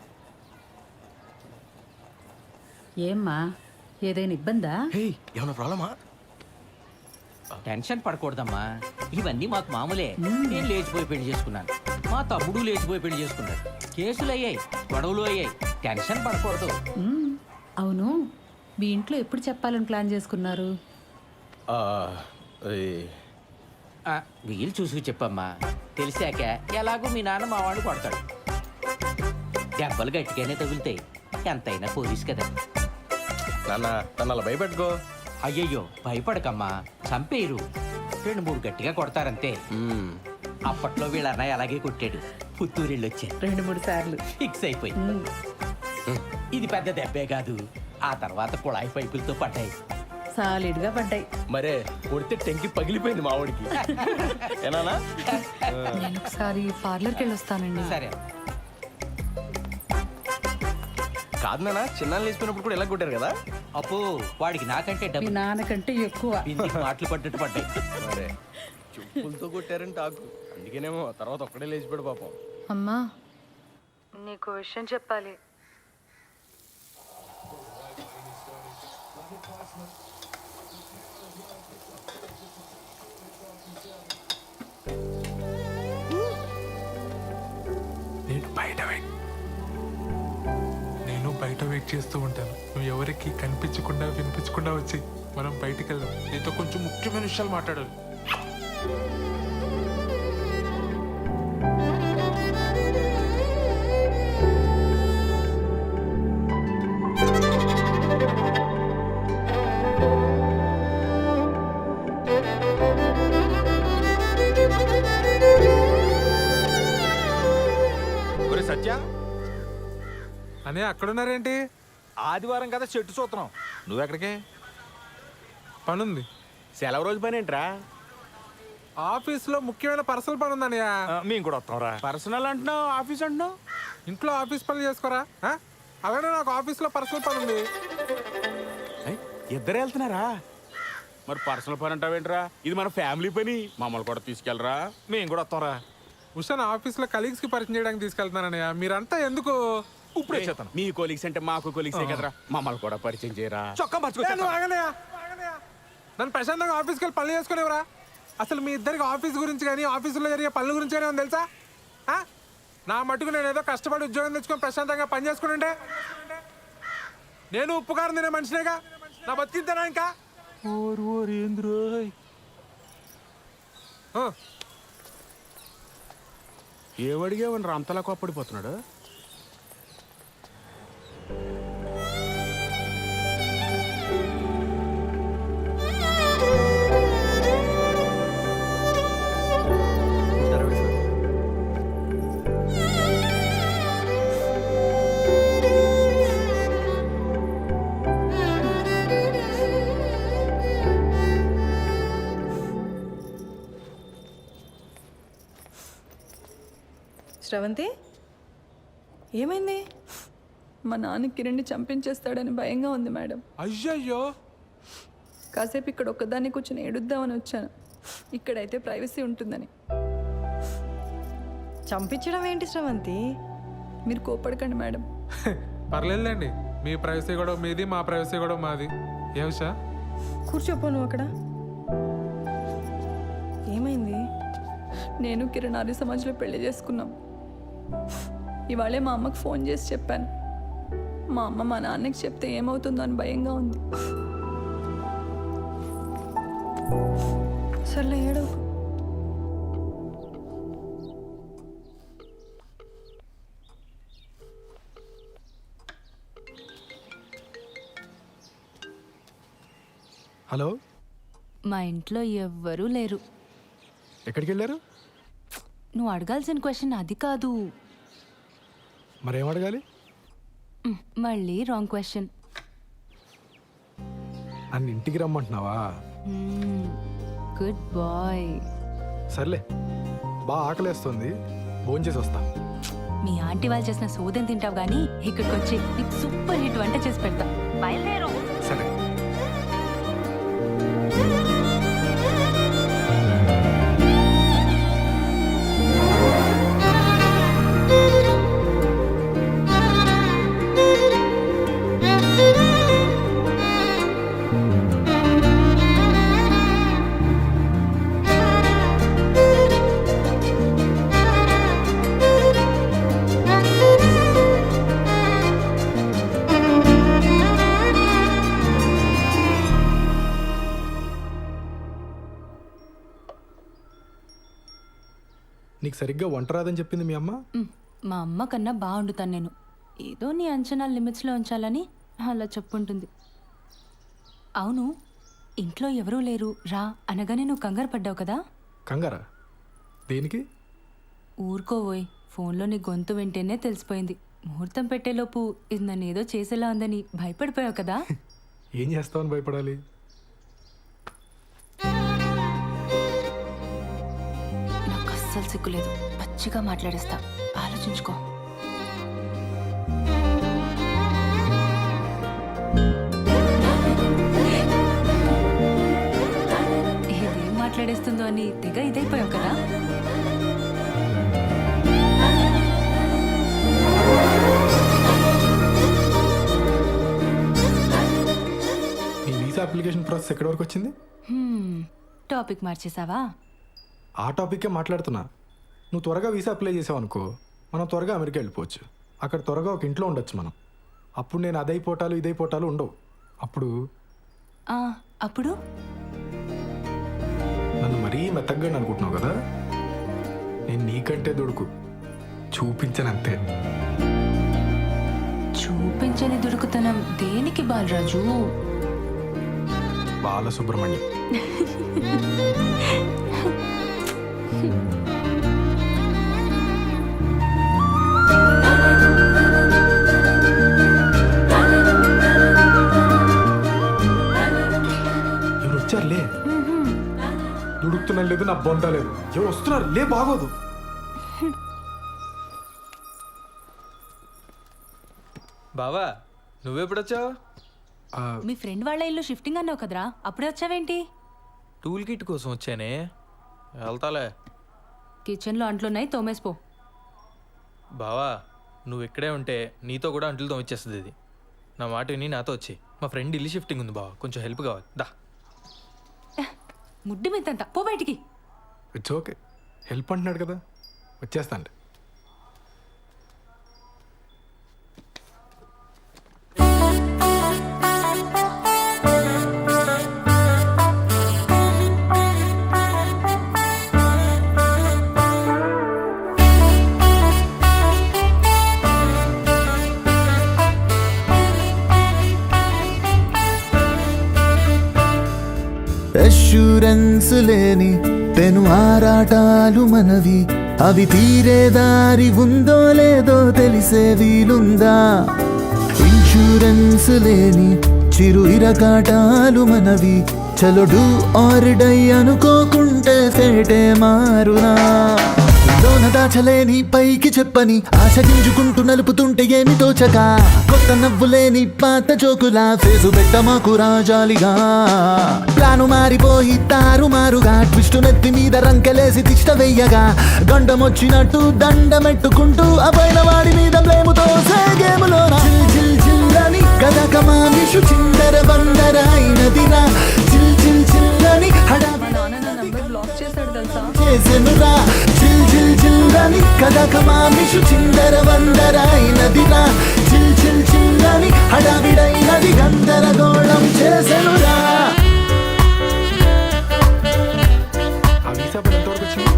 ఏమ్మా ఏదైనా ఇబ్బందా? ఏమైనా ప్రాబ్లమా? టెన్షన్ పడకూడదమ్మా, ఇవన్నీ మాకు మామూలే. నేను లేచిపోయి పెళ్లి చేసుకున్నాను, మా తమ్ముడు లేచిపోయి పెళ్లి చేసుకున్నాడు. కేసులు అయ్యాయి, గొడవలు అయ్యాయి, టెన్షన్ పడకూడదు. అవును, మీ ఇంట్లో ఎప్పుడు చెప్పాలని ప్లాన్ చేసుకున్నారు? వీలు చూసి చెప్పమ్మా, తెలిసాక ఎలాగో మీ నాన్న మా వాడు కొడతాడు. దెబ్బలు గట్టిగానే తగులుతాయి, ఎంతైనా పోలీస్ కదా. నాన్న నన్ను అలా భయపెట్టుకో. అయ్యయ్యో భయపడకమ్మా, చంపేయరు, 2-3 గట్టిగా కొడతారంతే. అప్పట్లో వీళ్ళ అన్నయ్య అలాగే కొట్టాడు, పుత్తూరెళ్ళి వచ్చాడు 2-3 సార్లు ఫిక్స్ అయిపోయింది. ఇది పెద్ద దెబ్బే కాదు, ఆ తర్వాత కుళాయి పైపులతో పడ్డాయి. సాలిడ్ గా పడ్డాయి. మరే కొడితే టెంకి పగిలిపోయింది మా వాడికి. ఏనానా? నేను ఒకసారి పార్లర్కి వెళ్ళొస్తానండి. సరే. కాదు నాన్న, చిన్న లేచిపోయినప్పుడు కూడా ఎలా కొట్టారు కదా. అప్పు వాడికి నాకంటే మీ డబ్బు, నాన్నకంటే ఎక్కువ. బిందికి మాటలు పడ్డట్టు పడ్డాయి. మరే చెప్పులతో కొట్టారంటే ఆకు, అందుకేనేమో తర్వాత ఒక్కడే లేచిపోయాడు పాపం. అమ్మా నీకు విషయం చెప్పాలి. నేను బయట వెయిట్ చేస్తూ ఉంటాను, నువ్వు ఎవరికి కనిపించకుండా వినిపించకుండా వచ్చి మనం బయటికి వెళ్దాం. నీతో కొంచెం ముఖ్యమైన విషయాలు మాట్లాడాలి. ఒరే సత్య, అనే అక్కడున్నారేంటి? ఆదివారం కదా చెట్టు చూస్తున్నాం, నువ్వెక్కడికే? పనుంది. సెలవు రోజు పని ఏంట్రా? ఆఫీస్లో ముఖ్యమైన పర్సనల్ పని ఉందన్నయ్య. మేము కూడా వస్తాం రా. పర్సనల్ అంటున్నావు, ఆఫీస్ అంటున్నావు. ఇంట్లో ఆఫీస్ పనులు చేసుకోరా? అలానే నాకు ఆఫీస్లో పర్సనల్ పని ఉంది. ఇద్దరు వెళ్తున్నారా? మరి పర్సనల్ పని అంటావేంట్రా? ఇది మన ఫ్యామిలీ పని, మమ్మల్ని కూడా తీసుకెళ్ళరా. మేము కూడా వస్తాం రా. ఉషాన్ ఆఫీస్లో కలీగ్స్ కి పరిచయం చేయడానికి తీసుకెళ్తున్నానయ్య. మీరంతా ఎందుకు? ఇప్పుడే చేస్తాను. మీ కొలీగ్స్ అంటే మాకు కొలీగ్సే కదరా, మమ్మల్ని కూడా పరిచయం చేయరా. చొక్కా నన్ను ప్రశాంతంగా ఆఫీస్కి వెళ్ళి పనులు చేసుకునేవరా? అసలు మీ ఇద్దరికి ఆఫీస్ గురించి కానీ ఆఫీసులో జరిగే పనుల గురించి కానీ ఏమో తెలుసా? నా మటుకు నేను ఏదో కష్టపడి ఉద్యోగం తెచ్చుకొని ప్రశాంతంగా పని చేసుకుంటుంటే, నేను ఉప్పుకారం తినే మనిషినేగా, నా బతికింతేనా ఇంకా? ఏమడిగేవని అంతలా కోప్పడిపోతున్నాడు? శ్రవంతి ఏమైంది? మా నాన్న కిరణ్ని చంపించేస్తాడని భయంగా ఉంది మేడం. అయ్యయ్యో, కాసేపు ఇక్కడ ఒక్కదాన్ని కూర్చొని ఏడుద్దామని వచ్చాను, ఇక్కడైతే ప్రైవసీ ఉంటుందని. చంపించడం ఏంటి శ్రవంతి? మీరు కోపడకండి మేడం. పర్లేదులేండి, మీ ప్రైవసీ కూడా మీది, మా ప్రైవసీ కూడా మాది. ఏ ఉషా, కూర్చోపో నువ్వు అక్కడ. ఏమైంది? నేను కిరణ్ ఆర్య సమాజ్లో పెళ్లి చేసుకున్నాం. ఇవాళే మా అమ్మకు ఫోన్ చేసి చెప్పాను. మా అమ్మ మా నాన్నకి చెప్తే ఏమవుతుందో అని భయంగా ఉంది. సర్లే ఏడవు. హలో, మా ఇంట్లో ఎవ్వరూ లేరు. ఎక్కడికి వెళ్ళారు? నువ్వు అడగాల్సిన క్వశ్చన్ అది కాదు. మరేం అడగాలి? మళ్ళీ రాంగ్ క్వశ్చన్. నన్ను ఇంటికి రమ్మంటున్నావా? Good bye. సర్లే, బాగా ఆకలేస్తుంది, ఫోన్ చేసి వస్తా. మీ ఆంటీ వాళ్ళు చేసిన సోదం తింటావు కానీ ఇక్కడికి వచ్చి నీకు సూపర్ హిట్ వంట చేసి పెడతా. బయలుదేరు. సరే. నీకు సరిగ్గా వంట రాదని చెప్పింది మీ అమ్మ? మా అమ్మ కన్నా బాగా వండుతాను నేను. ఏదో నీ అంచనాలు లిమిట్స్లో ఉంచాలని అలా చెప్పుంటుంది. అవును, ఇంట్లో ఎవరూ లేరు రా అనగానే నువ్వు కంగారు పడ్డావు కదా? కంగారా? దేనికి? ఊరుకోవోయ్, ఫోన్లో నీ గొంతు వింటేనే తెలిసిపోయింది. ముహూర్తం పెట్టేలోపు ఇది నన్ను ఏదో చేసేలా ఉందని భయపడిపోయావు కదా? ఏం చేస్తావని భయపడాలి? నాకు అస్సలు సిగ్గులేదు, పచ్చిగా మాట్లాడేస్తా, ఆలోచించుకో. ఇదేం మాట్లాడేస్తుందో అని తెగ ఇదైపోయావు కదా? నీ వీసా అప్లికేషన్ ప్రాసెస్ ఎక్కడి వరకు వచ్చింది? టాపిక్ మార్చేసావా? ఆ టాపిక్కే మాట్లాడుతున్నా. నువ్వు త్వరగా వీసా అప్లై చేసావు అనుకో, మనం త్వరగా అమెరికా వెళ్ళిపోవచ్చు. అక్కడ త్వరగా ఒక ఇంట్లో ఉండొచ్చు మనం. అప్పుడు నేను అదైపోటాలు ఇదైపోటాలు ఉండవు. అప్పుడు అప్పుడు నన్ను మరీ మెత్తగా అనుకుంటున్నావు కదా? నేను నీకంటే దొడుకు చూపించనంతే. చూపించని దుడుకుతనం దేనికి బాలరాజు? బాలసుబ్రహ్మణ్యం. ఎవరు వచ్చారులే? దుడుకుతున్నా లేదు, నా బొంత లేదు. ఎవరు వస్తున్నారు? లే, బాగోదు. బావా నువ్వెప్పుడొచ్చావు? మీ ఫ్రెండ్ వాళ్ళ ఇల్లు షిఫ్టింగ్ అన్నావు కదరా, అప్పుడే వచ్చావేంటి? టూల్ కిట్ కోసం వచ్చానే, వెళ్తాలే. కిచెన్లో అంట్లున్నాయి, తోమేసిపో. బావా నువ్వు ఇక్కడే ఉంటే నీతో కూడా అంట్లు తోమిచ్చేస్తుంది ఇది. నా మాట విని నాతో వచ్చి. మా ఫ్రెండ్ ఇల్లు షిఫ్టింగ్ ఉంది బావా, కొంచెం హెల్ప్ కావాలి. దా. ముడ్డి మీదంతా పో బయటికి. ఇట్స్ ఓకే, హెల్ప్ అంటున్నాడు కదా, వచ్చేస్తాండి. అష్యూరెన్స్ లేని పెను ఆరాటాలు మనవి, అవి తీరే దారి ఉందో లేదో తెలిసే వీలుందా? ఇన్సూరెన్స్ లేని చిరు ఇరకాటాలు మనవి, చలుడు ఆరుడై అనుకోకుంటే ఫేటే మారునా? లోన దాచలేని పైకి చెప్పని ఆశ గింజుకుంటూ నలుపుతుంటే ఏమి తోచక, కొత్త నవ్వులేని పాత జోకులా ఫేసు పెట్టమాకు రాజాలిగా. ప్లాను మారిపోయి తారుమారుగా, ట్విస్టు నెత్తి మీద రంకెలేసి తిష్ట వెయ్యగా, గండమొచ్చినట్టు దండమెట్టుకుంటూ అపైన వాడి మీద బ్లేముతో గేములో జిల్ జిల్ జిల్లని గదకమామిషు చిందర బందర అయినదిరా. జిల్ జిల్ జిల్లని చేసెనురా. జిల్ జిల్ జిల్లని కదకమామిషు చిందర వందర అయినదిరా. జిల్ జిల్ జిల్లని హడావిడైనది గందరగోళం చేసెనురా. ఆ వీసా పని ఎంతవరకు వచ్చింది?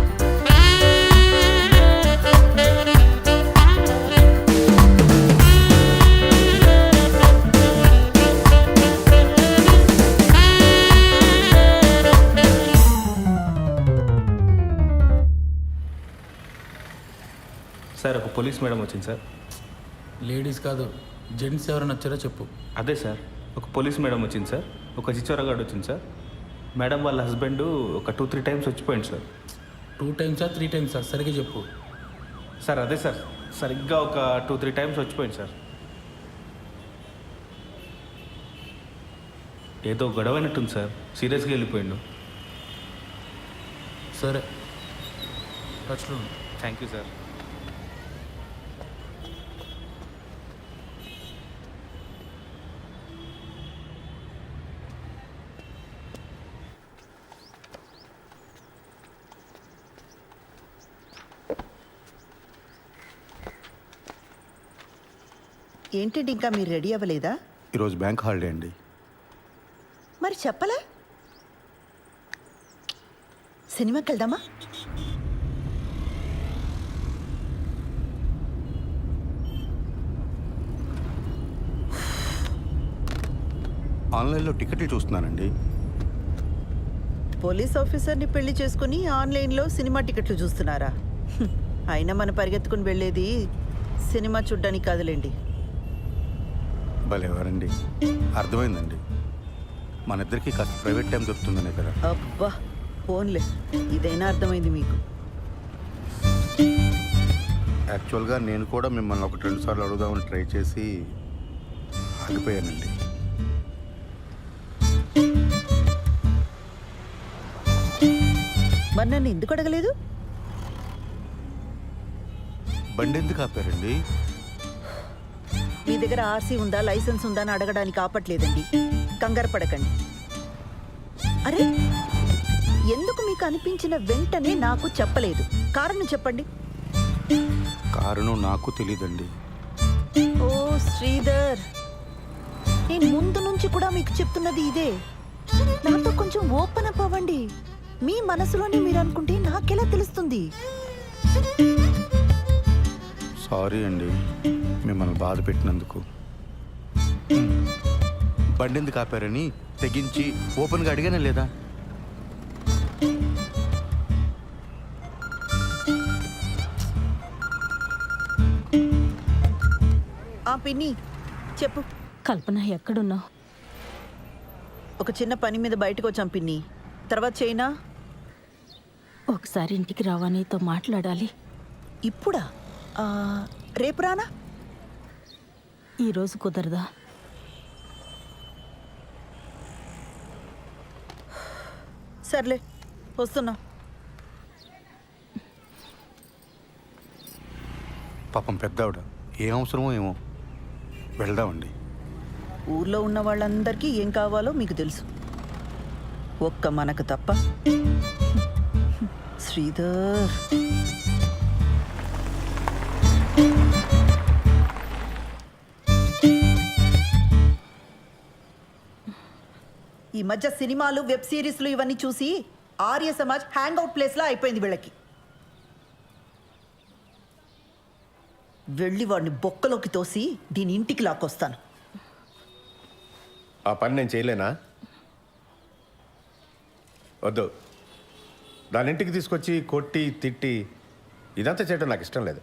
సార్ ఒక పోలీస్ మేడం వచ్చింది సార్. లేడీస్ కాదు, జెంట్స్ ఎవరైనా వచ్చారో చెప్పు. అదే సార్, ఒక పోలీస్ మేడం వచ్చింది సార్, ఒక చిచ్చోరగాడు వచ్చింది సార్. మేడం వాళ్ళ హస్బెండ్ ఒక 2-3 టైమ్స్ వచ్చిపోయింది సార్. 2 టైమ్సా 3 టైమ్సా సరిగ్గా చెప్పు. సార్ అదే సార్, సరిగ్గా ఒక 2-3 టైమ్స్ వచ్చిపోయింది సార్. ఏదో గొడవైనట్టుంది సార్, సీరియస్గా వెళ్ళిపోయిండు. సరే, టచ్లో. Thank you sir. ఏంటంటే ఇంకా మీరు రెడీ అవ్వలేదా? ఈరోజు బ్యాంక్ హాలిడే అండి. మరి చెప్పలే? సినిమాకి వెళ్దామా? ఆన్లైన్లో టికెట్లు చూస్తున్నానండి. పోలీస్ ఆఫీసర్ని పెళ్లి చేసుకుని ఆన్లైన్లో సినిమా టికెట్లు చూస్తున్నారా? అయినా మనం పరిగెత్తుకుని వెళ్ళేది సినిమా చూడ్డానికి కాదులేండి. భలేవారండి, అర్థమైందండి. మన ఇద్దరికి కాస్త ప్రైవేట్ టైం దొరుకుతుందనే కదా. అబ్బా ఫోన్లే, ఇదైనా అర్థమైంది మీకు. యాక్చువల్గా నేను కూడా మిమ్మల్ని 1-2 సార్లు అడుగుదామని ట్రై చేసి ఆగిపోయానండి. మరి నన్ను ఎందుకు అడగలేదు? బండి ఎందుకు ఆపారండి? మీ దగ్గర ఆర్సీ ఉందా, లైసెన్స్ ఉందా అని అడగడానికి ఆపట్లేదండి. కంగారు పడకండి. అరే, ఎందుకు మీకు అనిపించిన వెంటనే నాకు చెప్పలేదు? కారణం చెప్పండి. కారణం నాకు తెలీదండి. ఓ శ్రీధర్, నేను ముందు నుంచి కూడా మీకు చెప్తున్నది ఇదే. నాతో కొంచెం ఓపెన్ అప్ అవ్వండి. మీ మనసులోనే మీరు అనుకుంటే నాకెలా తెలుస్తుంది? సారీ అండి మిమ్మల్ని బాధ పెట్టినందుకు. బండి ఎందుకు ఆపారని తెగించి ఓపెన్గా అడిగానే లేదా? ఆ పిన్ని చెప్పు. కల్పన ఎక్కడున్నావు? ఒక చిన్న పని మీద బయటకు వచ్చాం పిన్ని, తర్వాత చేయనా? ఒకసారి ఇంటికి రావా, నీతో మాట్లాడాలి. ఇప్పుడా? రేపు రానా? ఈరోజు కుదరదా? సర్లే, వస్తున్నా. పాపం పెద్దావిడ, ఏం అవసరమో ఏమో. వెళ్దామండి. ఊర్లో ఉన్న వాళ్ళందరికీ ఏం కావాలో మీకు తెలుసు, ఒక్క మనకు తప్ప. శ్రీధర్, ఈ మధ్య సినిమాలు, వెబ్ సిరీస్లు ఇవన్నీ చూసి ఆర్య సమాజ్ హ్యాంగ్ అవుట్ ప్లేస్లా అయిపోయింది వీళ్ళకి. వెళ్ళి వాడిని బొక్కలోకి తోసి దీని ఇంటికి లాక్కొస్తాను. ఆ పని నేను చేయలేనా? వద్దు, దాని ఇంటికి తీసుకొచ్చి కొట్టి తిట్టి ఇదంతా చేయడం నాకు ఇష్టం లేదు.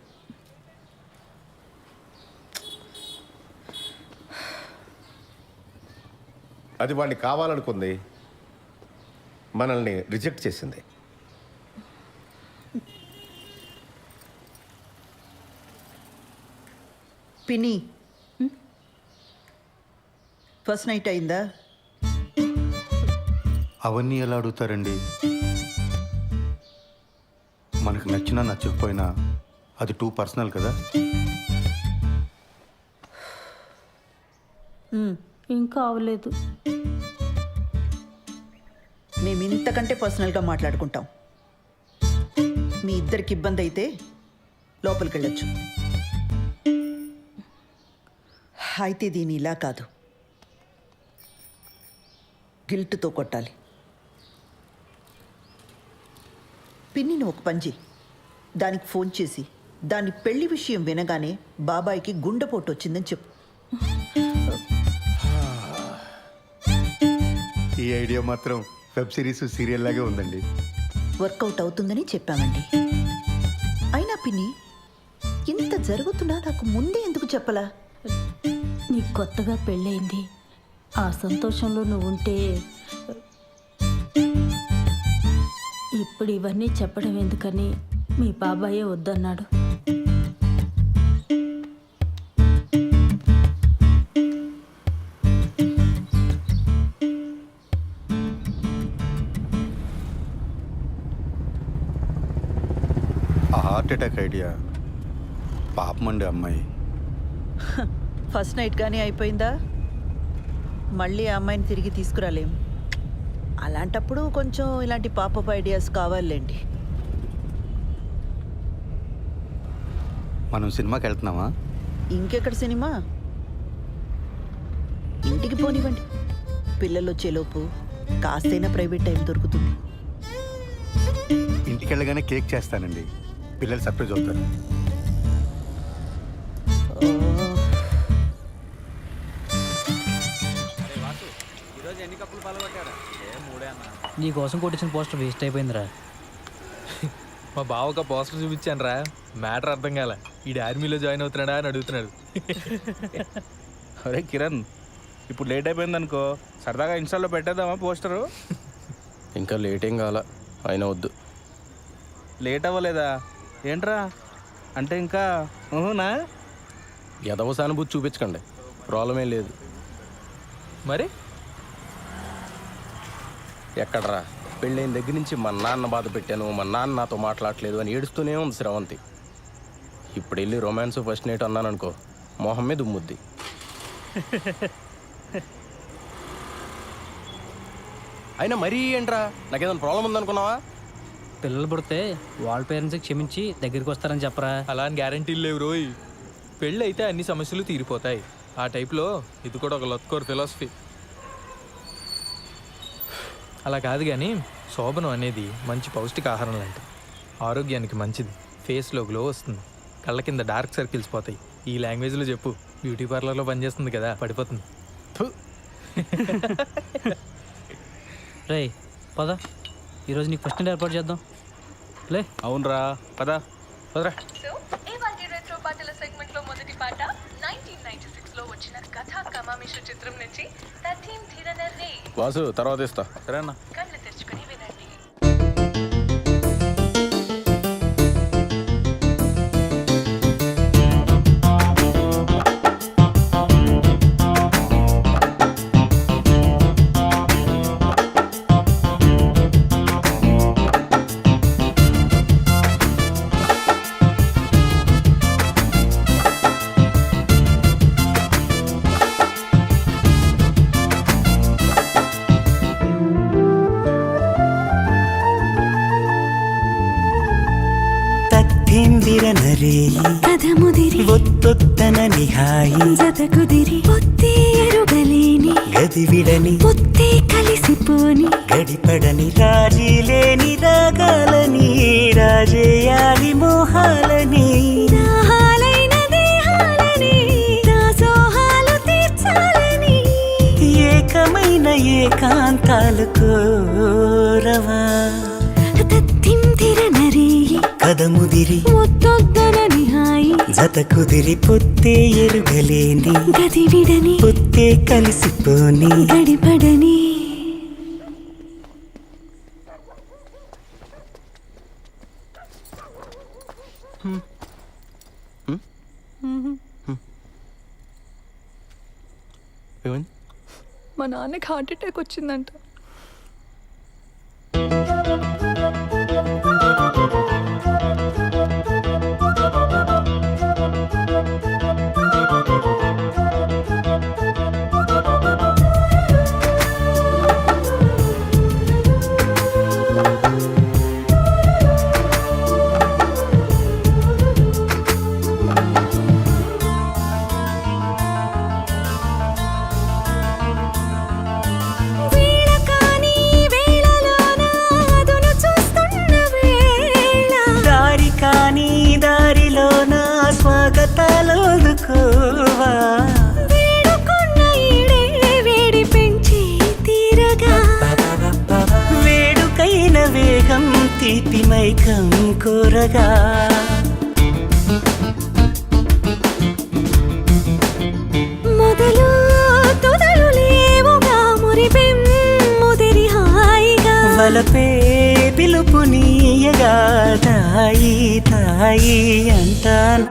అది వాడిని కావాలనుకుంది, మనల్ని రిజెక్ట్ చేసింది. పిన్ని, ఫస్ట్ నైట్ అయిందా? అవన్నీ ఎలా అడుగుతారండి? మనకు నచ్చినా నచ్చకపోయినా అది టూ పర్సనల్ కదా. ఇంకా అవలేదు. మేము ఇంతకంటే పర్సనల్గా మాట్లాడుకుంటాం. మీ ఇద్దరికి ఇబ్బంది అయితే లోపలికి వెళ్ళొచ్చు. అయితే దీని ఇలా కాదు, గిల్ట్తో కొట్టాలి. పిన్నిని ఒక పని చెయ్యి, దానికి ఫోన్ చేసి దాని పెళ్లి విషయం వినగానే బాబాయికి గుండెపోటు వచ్చిందని చెప్పు. ఈ ఐడియా మాత్రం వెబ్ సిరీస్, సీరియల్ లాగే ఉందండి. వర్కౌట్ అవుతుందని చెప్పామండి. అయినా పిన్ని, ఇంత జరుగుతున్నా నాకు ముందే ఎందుకు చెప్పలా? నీకు కొత్తగా పెళ్ళయింది, ఆ సంతోషంలో నువ్వు ఉంటే ఇప్పుడు ఇవన్నీ చెప్పడం ఎందుకని మీ బాబాయే వద్దన్నాడు. ఆ హార్ట్ అటాక్ ఐడియా పాపమండి అమ్మాయి. ఫస్ట్ నైట్ కానీ అయిపోయిందా? మళ్ళీ ఆ అమ్మాయిని తిరిగి తీసుకురాలేం. అలాంటప్పుడు కొంచెం ఇలాంటి పాపప్ ఐడియాస్ కావాలండి. మనం సినిమాకి వెళ్తున్నామా? ఇంకెక్కడ సినిమా? ఇంటికి పోనివ్వండి, పిల్లలు వచ్చేలోపు కాస్తైనా ప్రైవేట్ టైం దొరుకుతుంది. ఇంటికి వెళ్ళగానే కేక్ చేస్తానండి, పిల్లలు సర్ప్రైజ్ అవుతారు. నీ కోసం కొట్టించిన పోస్టర్ వేస్ట్ అయిపోయిందిరా. మా బావ ఒక పోస్టర్ చూపించాను రా, మ్యాటర్ అర్థం కాల. ఈ ఆర్మీలో జాయిన్ అవుతున్నాడా అని అడుగుతున్నాడు. అరే కిరణ్, ఇప్పుడు లేట్ అయిపోయింది అనుకో, సరదాగా ఇన్స్టాల్లో పెట్టేద్దామా పోస్టరు? ఇంకా లేట్ ఏం కావాలా, అయినా వద్దు. లేట్ అవ్వలేదా ఏంట్రా? అంటే ఇంకా ఊహునా? ఎదవ సానుభూతి చూపించకండి, ప్రాబ్లం ఏం లేదు. మరి ఎక్కడరా, పెళ్ళైన దగ్గర నుంచి మా నాన్న బాధ పెట్టాను, మా నాన్న నాతో మాట్లాడలేదు అని ఏడుస్తూనే ఉంది శ్రవంతి. ఇప్పుడు వెళ్ళి రొమాన్స్ ఫస్ట్ నైట్ అన్నాను అనుకో, మొహం మీద ఉమ్ముద్ది. అయినా మరీ ఏంట్రా, నాకేదైనా ప్రాబ్లం ఉందనుకున్నావా? పిల్లలు పుడితే వాళ్ళ పేరెంట్స్కి క్షమించి దగ్గరికి వస్తారని చెప్పరా. అలా అని గ్యారంటీలు లేవు రోయ్. పెళ్ళి అయితే అన్ని సమస్యలు తీరిపోతాయి. ఆ టైప్లో ఇది కూడా ఒక లత్కోర్ ఫిలాసఫీ. అలా కాదు కానీ శోభనం అనేది మంచి పౌష్టికాహారం లాంటిది. ఆరోగ్యానికి మంచిది, ఫేస్లో గ్లో వస్తుంది, కళ్ళ కింద డార్క్ సర్కిల్స్ పోతాయి. ఈ లాంగ్వేజ్లో చెప్పు, బ్యూటీ పార్లర్లో పనిచేస్తుంది కదా, పడిపోతుంది. రే పద, ఈరోజు నీకు ఫస్ట్ నైట్ ఏర్పాటు చేద్దాం. లే. అవునరా, పదా పదరా. పాటల సెగ్మెంట్ లో మొదటి పాట 1996 లో వచ్చిన కథా కమామిషు చిత్రం నుంచి తథీం ధిరనర్రే. వాసు తర్వాత ఇస్తా. సరేనా? కళ్ళు తెరుచుకొని వినండి. ఒత్తొత్తన నిహాయి జతకుదిరి పొత్తే ఎరుగలేని గదివిడని పొత్తే కలిసిపోని గడిపడని రాజీ లేని రాగాలని రాజేయాలి మోహాలని దాహాలైన దేహాలని దాసోహాలు తీర్చాలని ఏకమైన ఏకాంతాలు కోరవా తత్తింతిరనరే కదముదిరి ఒత్తొద్దనని హాయి జతకుదిరి పొత్తే ఎరుగలేని గదివిడని పొత్తే కలిసిపోని గడిపడని. మా నాన్నకి హార్ట్ అటాక్ వచ్చిందంట. వేడుకైన వేగం తీపి మైకం కోరగా మొదలు తొదలు లేవుగా మురిపెం ముదిరి హాయిగా వలపే పిలుపునీయగా తాయి తాయి అంటాను.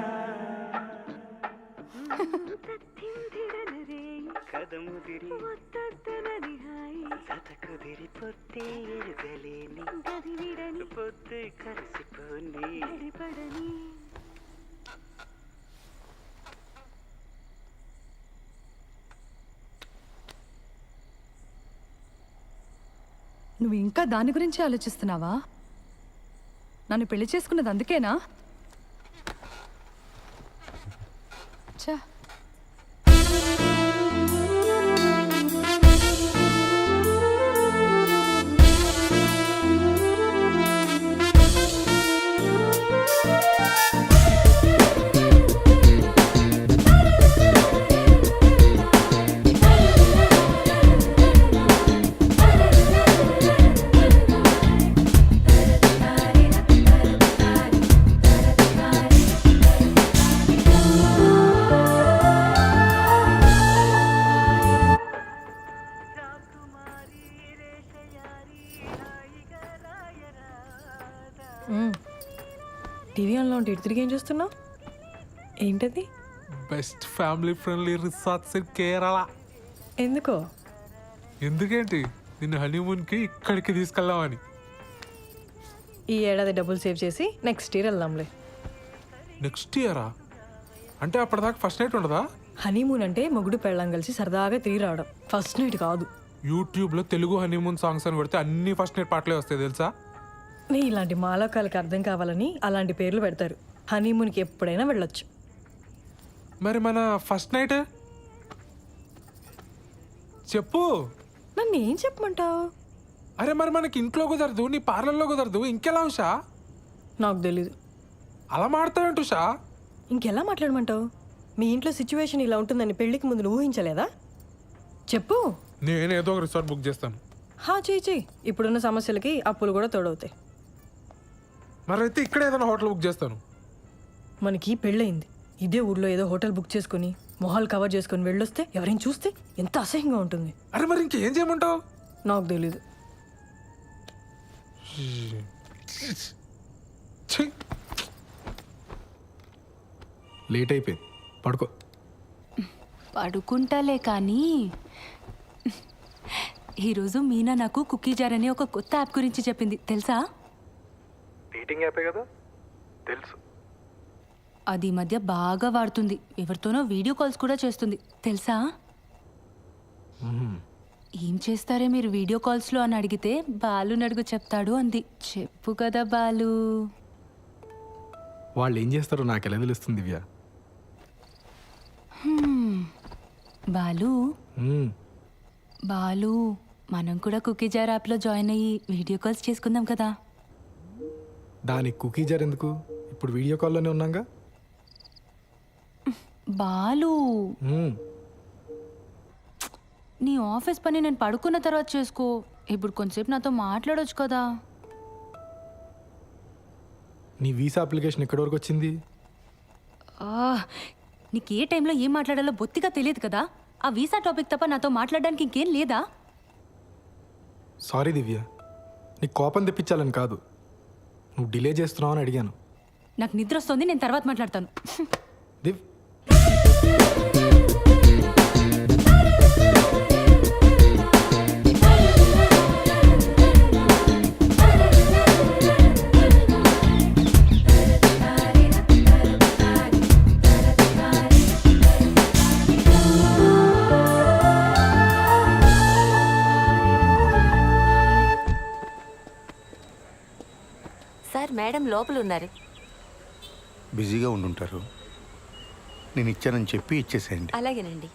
నువ్వు ఇంకా దాని గురించి ఆలోచిస్తున్నావా? నన్ను పెళ్లి చేసుకున్నది అందుకేనా? చా టీవీ ఆన్లో ఉంటే ఇటు తిరిగి ఏం చూస్తున్నావు? ఏంటది? Best family friendly resorts in Kerala. ఎందుకో? ఎందుకేంటి, నిన్ను హనీమూన్కి ఇక్కడికి తీసుకెళ్దామని. ఈ ఏడాది డబ్బులు సేవ్ చేసి నెక్స్ట్ ఇయర్ వెళ్దాంలే. నెక్స్ట్ ఇయరా? అంటే అప్పటిదాకా ఫస్ట్ నైట్ ఉండదా? హనీమూన్ అంటే మొగుడు పెళ్ళం కలిసి సరదాగా తిరిగి రావడం, ఫస్ట్ నైట్ కాదు. యూట్యూబ్లో తెలుగు హనీమూన్ సాంగ్స్ అని కొడితే అన్ని ఫస్ట్ నైట్ పాటలే వస్తాయి తెలుసా? నీ ఇలాంటి మాలోకాలకు అర్థం కావాలని అలాంటి పేర్లు పెడతారు. హనీమూన్కి ఎప్పుడైనా వెళ్ళొచ్చు. మరి మన ఫస్ట్ నైట్ చెప్పు. నన్ను ఏం చెప్పమంటావు? అరే మరి మనకి ఇంట్లో కుదరదు, నీ పార్లర్లో కుదరదు, ఇంకెలా ఉషా? నాకు తెలీదు. అలా మాడతావేంటి ఉషా? ఇంకెలా మాట్లాడమంటావు? మీ ఇంట్లో సిచ్యువేషన్ ఇలా ఉంటుందని పెళ్లికి ముందు నువ్వు ఊహించలేదా? చెప్పు. నేనేదో ఒక రిసార్ట్ బుక్ చేస్తాను. చెయ్యి. ఇప్పుడున్న సమస్యలకి అప్పులు కూడా తోడవుతాయి. మరి అయితే ఇక్కడ ఏదైనా హోటల్ బుక్ చేస్తాను. మనకి పెళ్ళయింది, ఇదే ఊర్లో ఏదో హోటల్ బుక్ చేసుకుని మొహాలు కవర్ చేసుకుని వెళ్ళొస్తే ఎవరైనా చూస్తే ఎంత అసహ్యంగా ఉంటుంది. అరే మరి ఇంకేం చేయమంటావు? నాకు తెలీదు. లేట్ అయిపోయింది, పడుకో. పడుకుంటాలే కానీ ఈరోజు మీనా నాకు కుకీ జార్ అనే ఒక కొత్త యాప్ గురించి చెప్పింది, తెలుసా? డేటింగ్ యాపే కదా, తెలుసు. అది ఈ మధ్య బాగా వాడుతుంది. ఎవరితోనో వీడియో కాల్స్ కూడా చేస్తుంది, తెలుసా? ఏం చేస్తారే మీరు వీడియో కాల్స్లో అని అడిగితే బాలు నడుగు చెప్తాడు అంది. చెప్పు కదా బాలు. వాళ్ళు ఏం చేస్తారో నాకు ఎలా తెలుస్తుంది దివ్య? బాలు బాలు మనం కూడా కుకీ జార్ యాప్లో జాయిన్ అయ్యి వీడియో కాల్స్ చేసుకుందాం కదా. దానికి కుకీ జార్ ఎందుకు? ఇప్పుడు వీడియో కాల్లోనే ఉన్నాగా. బాలు నీ ఆఫీస్ పని నేను పడుకున్న తర్వాత చేసుకో. ఇప్పుడు కొంచెంసేపు నాతో మాట్లాడొచ్చు కదా. నీ వీసా అప్లికేషన్ ఎక్కడి వరకు వచ్చింది? నీకు ఏ టైంలో ఏం మాట్లాడాలో బొత్తిగా తెలియదు కదా. ఆ వీసా టాపిక్ తప్ప నాతో మాట్లాడడానికి ఇంకేం లేదా? సారీ దివ్య, నీకు కోపం తెప్పించాలని కాదు, నువ్వు డిలే చేస్తున్నావు అని అడిగాను. నాకు నిద్ర వస్తుంది, నేను తర్వాత మాట్లాడతాను. దివ్ సార్, మేడం లోపల ఉన్నారు. బిజీగా ఉండుంటారు, నేను ఇచ్చానని చెప్పి ఇచ్చేసేయండి. అలాగేనండి.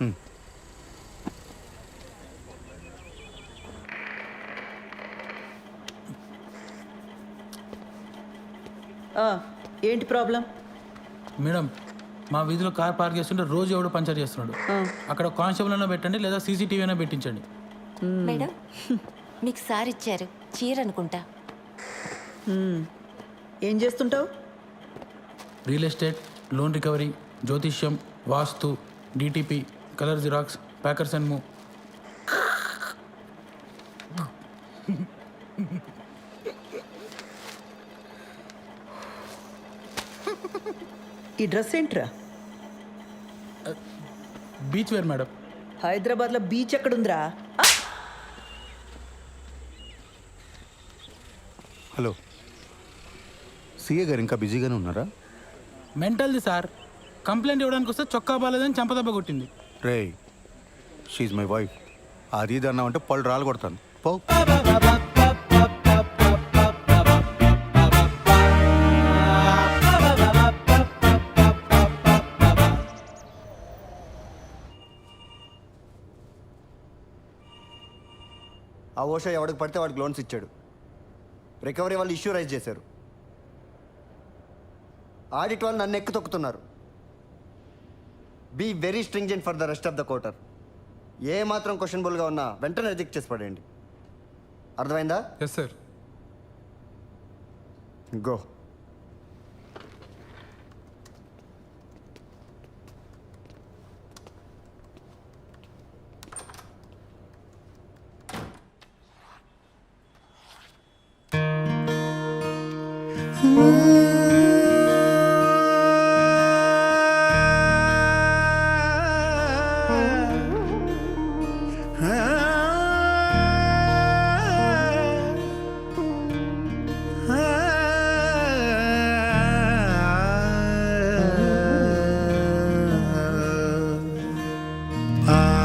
ఏంటి ప్రాబ్లం? మేడం, మా వీధిలో కార్ పార్క్ చేస్తుంటే రోజు ఎవడు పంచర్ చేస్తున్నాడు. అక్కడ కానిస్టేబుల్ అయినా పెట్టండి, లేదా సీసీటీవీ అయినా పెట్టించండి. మేడం, మీకు సార్ ఇచ్చారు చీర అనుకుంటా. ఏం చేస్తుంటావు? రియల్ ఎస్టేట్, లోన్ రికవరీ, జ్యోతిష్యం, వాస్తు, DTP, colour xerox, packers and move. ఈ డ్రెస్ ఏంట్రా? Beach wear madam. హైదరాబాద్లో బీచ్ ఎక్కడుందిరా? హలో, సీఏ గారు ఇంకా బిజీగానే ఉన్నారా? మెంటల్ది సార్, కంప్లైంట్ ఇవ్వడానికి వస్తే చొక్కా బాలేదని చంపదెబ్బ కొట్టింది. రే, షీఈ్ మై వైఫ్. అది ఇది అన్నావంటే పళ్ళు రాలు కొడతాను. పో. ఆ ఓషా ఎవడికి పడితే వాడికి లోన్స్ ఇచ్చాడు. రికవరీ వాళ్ళు ఇష్యూ రైజ్ చేశారు. ఆడిట్ వాళ్ళు నన్ను ఎక్కి తొక్కుతున్నారు. Be very stringent for the rest of the quarter. ఏ మాత్రం క్వశ్చనబుల్గా ఉన్నా వెంటనే రిజెక్ట్ చేసి పడేయండి. అర్థమైందా? Yes sir. గో.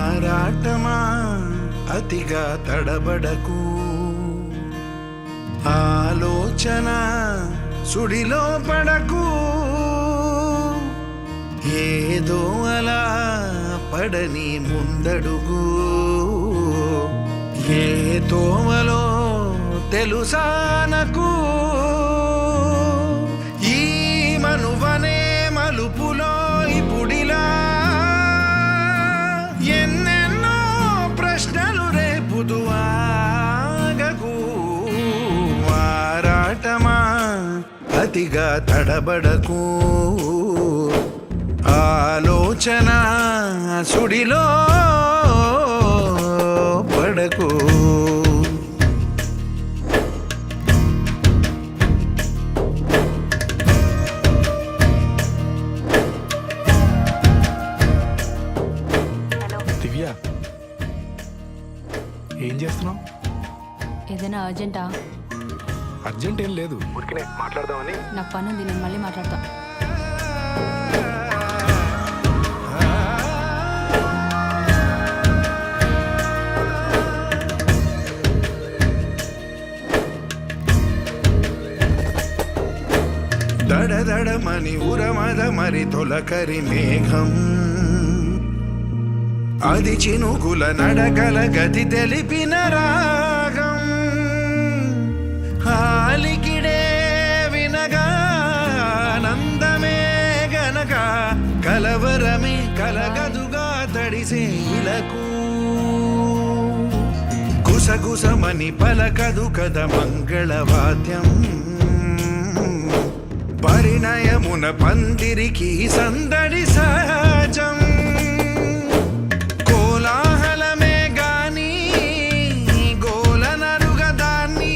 ఆరాటమా అతిగా తడబడకు, ఆలోచన సుడిలో పడకు, ఏదో అలా పడని ముందడుగు, ఏ తోవలో తెలుసానకు, ఈ మనువనే మలుపులో ఇప్పుడిలా ఎన్నెన్నో ప్రశ్నలు రేపుదు ఆగకు. ఆరాటమా అతిగా తడబడకు, ఆలోచన సుడిలో పడకు. దివ్య, ఏం చేస్తున్నావు? ఏదైనా అర్జెంటా? అర్జెంట్ ఏం లేదు, ఊరికనే మాట్లాడదామని. నాకు పని ఉంది, నేను మళ్ళీ మాట్లాడతా. దడదడమని ఉరమద మరి తొలకరి మేఘం, అది చినుకుల నడకల గతి తెలిపిన రాగం, హాలికిడే వినగా నందమే గనక కలవరమే కలగదుగా తడిసే ఇలకు, గుసగుసమని పలకదు కద మంగళవాద్యం, పరిణయమున పందిరికి సందడి సహజం, కోలాహలమే గాని గోలనరుగదాన్ని,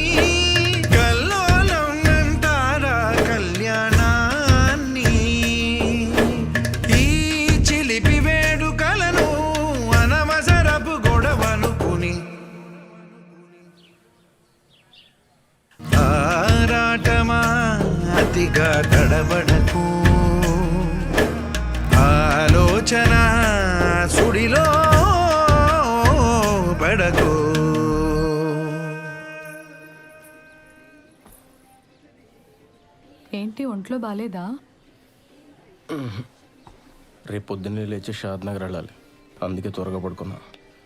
కల్లోలం అంటారా కళ్యాణాన్ని, ఈ చిలిపి వేడుకలను అనవసరపు గొడవనుకుని ఆరాటమా అతిగా తడబడకు, ఆలోచన సుడిలో పడకు. ఏంటి ఒంట్లో బాలేదా? రేపు పొద్దున్నే లేచి షాద్ నగర్ వెళ్ళాలి, అందుకే త్వరగా పడుకున్నా.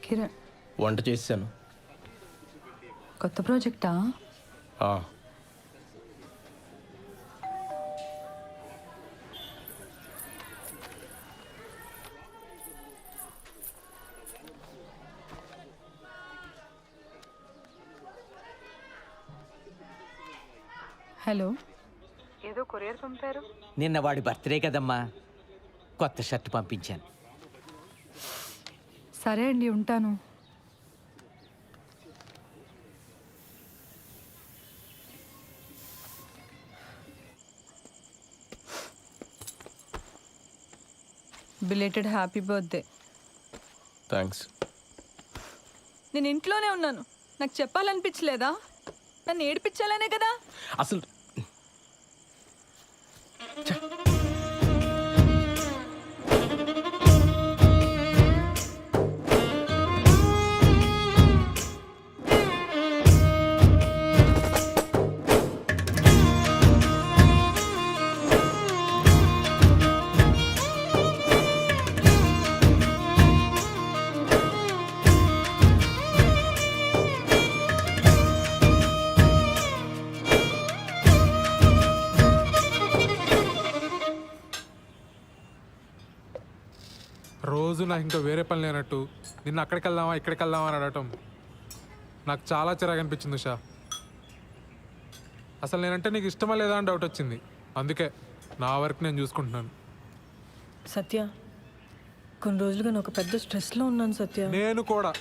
కిరణ్, వంట చేశాను. కొత్త ప్రాజెక్టా? హలో, ఏదో కొరియర్ పంపారు. నిన్న వాడి బర్త్డే కదమ్మా, కొత్త షర్ట్ పంపించాను. సరే అండి, ఉంటాను. Belated happy birthday. థ్యాంక్స్. నేను ఇంట్లోనే ఉన్నాను, నాకు చెప్పాలనిపించలేదా? నన్ను ఏడిపించాలనే కదా. అసలు రోజు నాకు ఇంకా వేరే పని లేనట్టు నిన్న అక్కడికి వెళ్దామా ఇక్కడికి వెళ్దామా అని అడగటం నాకు చాలా చిరాకు అనిపించింది ఉషా. అసలు నేనంటే నీకు ఇష్టమా లేదా అని డౌట్ వచ్చింది, అందుకే నా వర్క్ నేను చూసుకుంటున్నాను. సత్య, కొన్ని రోజులుగా నేను ఒక పెద్ద స్ట్రెస్లో ఉన్నాను సత్య. నేను కూడా.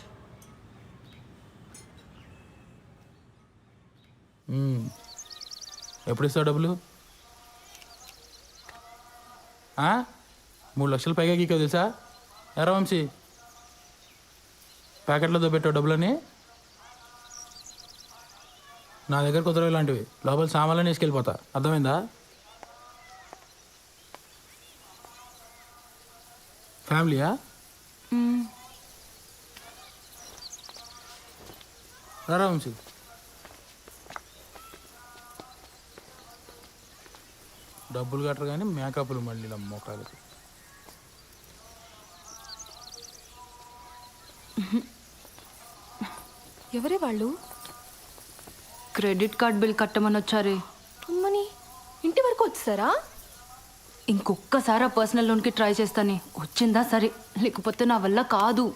ఎప్పుడు ఇస్తావు డబ్బులు? 3 లక్షలు పైగా గీకో తెలుసా? ఎరా వంశీ, ప్యాకెట్లో పెట్టావు డబ్బులని. నా దగ్గర కుదరవు ఇలాంటివి. లోపల సామాన్లని వేసుకెళ్ళిపోతా, అర్థమైందా? ఫ్యామిలీయా? రా వంశీ. డబ్బులు కట్టరు కానీ మేకప్లు మళ్ళీ మోకాలకి. ఎవరే వాళ్ళు? క్రెడిట్ కార్డ్ బిల్ కట్టమని వచ్చారే. అమ్మని ఇంటి వరకు వచ్చారా? ఇంకొక్కసారి ఆ పర్సనల్ లోన్కి ట్రై చేస్తానే. వచ్చిందా సరే, లేకపోతే నా వల్ల కాదు.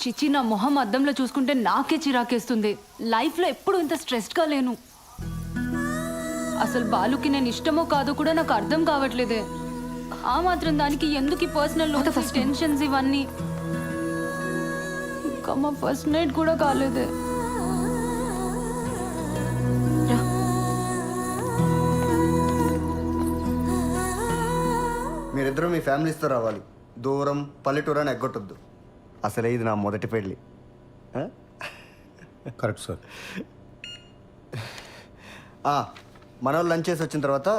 చిచి, నా మొహం అద్దంలో చూసుకుంటే నాకే చిరాకేస్తుంది. లైఫ్లో ఎప్పుడు ఇంత స్ట్రెస్డ్గా లేను. అసలు బాలుకి నేను ఇష్టమో కాదో కూడా నాకు అర్థం కావట్లేదే. ఆ మాత్రం దానికి ఎందుకు ఈ పర్సనల్ లోన్, ఫస్ట్ టెన్షన్స్ ఇవన్నీ. ఇంకా మా ఫస్ట్ నైట్ కూడా కాలేదే. మీరిద్దరూ మీ ఫ్యామిలీస్తో రావాలి. దూరం పల్లెటూరు అని ఎగ్గొట్టొద్దు. అసలే ఇది నా మొదటి పెళ్ళి. Correct sir. మన వాళ్ళు లంచ్ చేసి వచ్చిన తర్వాత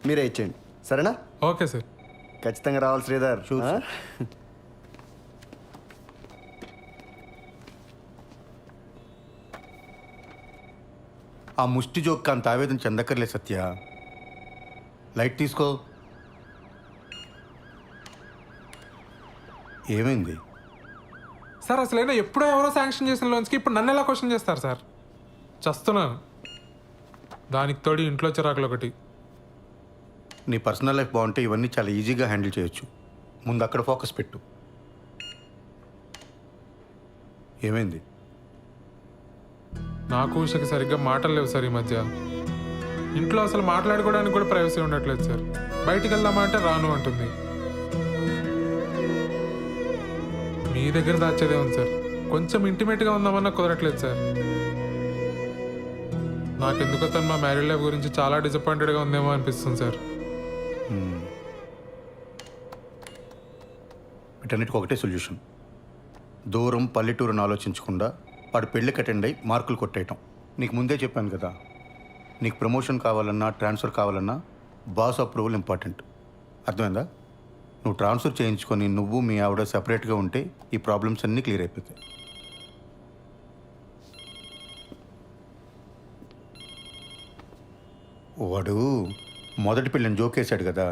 మీరే ఇచ్చేయండి, సరేనా? Okay sir. ఖచ్చితంగా రావాలి శ్రీధర్. ఆ ముష్టి జోక్ అంత ఆవేదన చెందకర్లే సత్య. లైట్ తీసుకో. ఏమైంది సార్? అసలైనా ఎప్పుడో ఎవరో శాంక్షన్ చేసిన లోన్స్కి ఇప్పుడు నన్ను ఎలా క్వశ్చన్ చేస్తారు సార్? చస్తున్నాను. దానికి తోడి ఇంట్లో చిరాకులు ఒకటి. నీ పర్సనల్ లైఫ్ బాగుంటే ఇవన్నీ చాలా ఈజీగా హ్యాండిల్ చేయొచ్చు. ముందు అక్కడ ఫోకస్ పెట్టు. ఏమైంది? నాకు ఉషకి సరిగ్గా మాటలు లేవు సార్ ఈ మధ్య. ఇంట్లో అసలు మాట్లాడుకోవడానికి కూడా ప్రైవసీ ఉండట్లేదు సార్. బయటికి వెళ్దామా అంటే రాను అంటుంది. మీ దగ్గర దాచేదే ఉంది సార్. కొంచెం ఇంటిమేట్గా ఉందామన్నా కుదరట్లేదు సార్. నాకెందుకో తను మా మ్యారీడ్ లైఫ్ గురించి చాలా డిసప్పాయింటెడ్గా ఉందేమో అనిపిస్తుంది సార్. వీటన్నిటికి ఒకటే సొల్యూషన్. దూరం పల్లెటూరుని ఆలోచించకుండా వాడు పెళ్ళికి అటెండ్ అయ్యి మార్కులు కొట్టేయటం. నీకు ముందే చెప్పాను కదా, నీకు ప్రమోషన్ కావాలన్నా ట్రాన్స్ఫర్ కావాలన్నా బాస్ అప్రూవల్ ఇంపార్టెంట్. అర్థమైందా? నువ్వు ట్రాన్స్ఫర్ చేయించుకొని నువ్వు మీ ఆవిడ సెపరేట్గా ఉంటే ఈ ప్రాబ్లమ్స్ అన్నీ క్లియర్ అయిపోతాయి. వాడు మొదటి పెళ్ళిని జోకేశాడు కదా,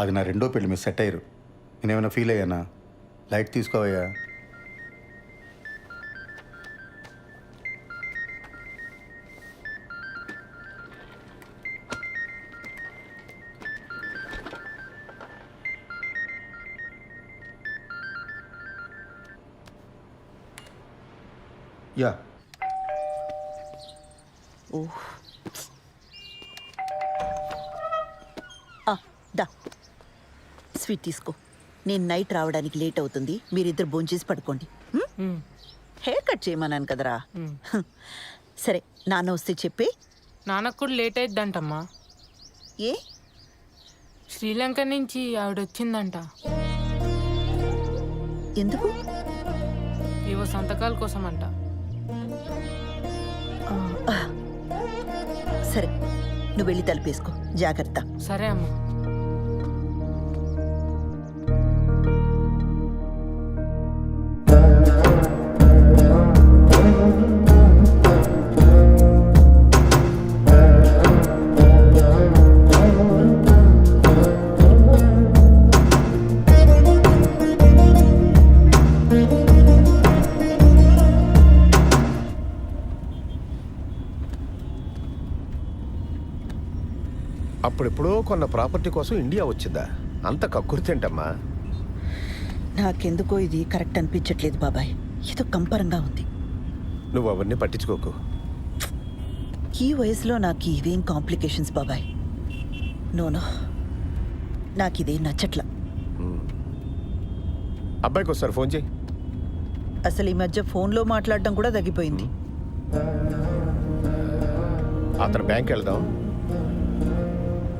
అది నా రెండో పెళ్ళి మీరు సెట్ అయ్యారు. నేనేమైనా ఫీల్ అయ్యానా? లైట్ తీసుకోవయ్యా. యా. దా స్వీట్ తీసుకో. నేను నైట్ రావడానికి లేట్ అవుతుంది, మీరిద్దరు భోంచేసి పడుకోండి. హెయిర్ కట్ చేయమన్నాను కదరా. సరే, నాన్న వస్తే చెప్పే. నాన్నకు కూడా లేట్ అయిద్దంటమ్మా. ఏ? శ్రీలంక నుంచి ఆవిడ వచ్చిందంట. ఎందుకు? ఏవో సంతకాల కోసం అంట. సరే, నువ్వు వెళ్ళి తలుపేసుకో. జాగ్రత్త. సరే అమ్మా. అప్పుడెప్పుడో కొన్న ప్రాపర్టీ కోసం ఇండియా వచ్చిందా? అంత కక్కుర్తేంటమ్మా? నాకెందుకో ఇది కరెక్ట్ అనిపించట్లేదు బాబాయ్. ఏదో కంపరంగా ఉంది. నువ్వు అవన్నీ పట్టించుకోకు. ఈ వయసులో నాకు ఇవేం కాంప్లికేషన్స్ బాబాయ్. నోనో, నాకు ఇదేం నచ్చట్లా. అబ్బాయికి ఒకసారి ఫోన్ చేయి. అసలు ఈ మధ్య ఫోన్లో మాట్లాడడం కూడా తగ్గిపోయింది. అతను బ్యాంక్ వెళ్దాం,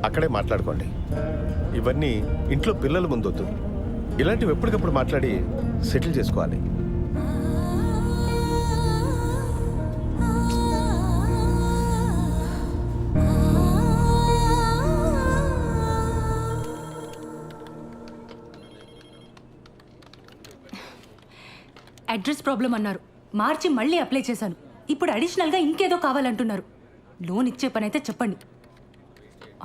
అక్కడే మాట్లాడుకోండి. ఇవన్నీ ఇంట్లో పిల్లల ముందొద్దు. ఇలాంటివి ఎప్పటికప్పుడు మాట్లాడి సెటిల్ చేసుకోవాలి. అడ్రస్ ప్రాబ్లం అన్నారు, మార్చి మళ్ళీ అప్లై చేశాను. ఇప్పుడు అడిషనల్గా ఇంకేదో కావాలంటున్నారు. లోన్ ఇచ్చే పని అయితే చెప్పండి,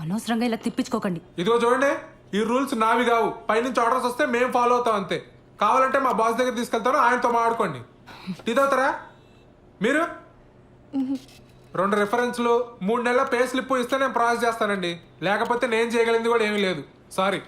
అనవసరంగా ఇలా తిప్పించుకోకండి. ఇదిగో చూడండి, ఈ రూల్స్ నావి కావు. పైనుంచి ఆర్డర్స్ వస్తే మేము ఫాలో అవుతాం అంతే. కావాలంటే మా బాస్ దగ్గర తీసుకెళ్తాను, ఆయనతో మాట్లాడుకోండి. టీ తాగుతారా మీరు? 2 రెఫరెన్స్లు 3 నెలల పే స్లిప్ ఇస్తే నేను ప్రాసెస్ చేస్తానండి. లేకపోతే నేను చేయగలిగింది కూడా ఏమీ లేదు. సారీ.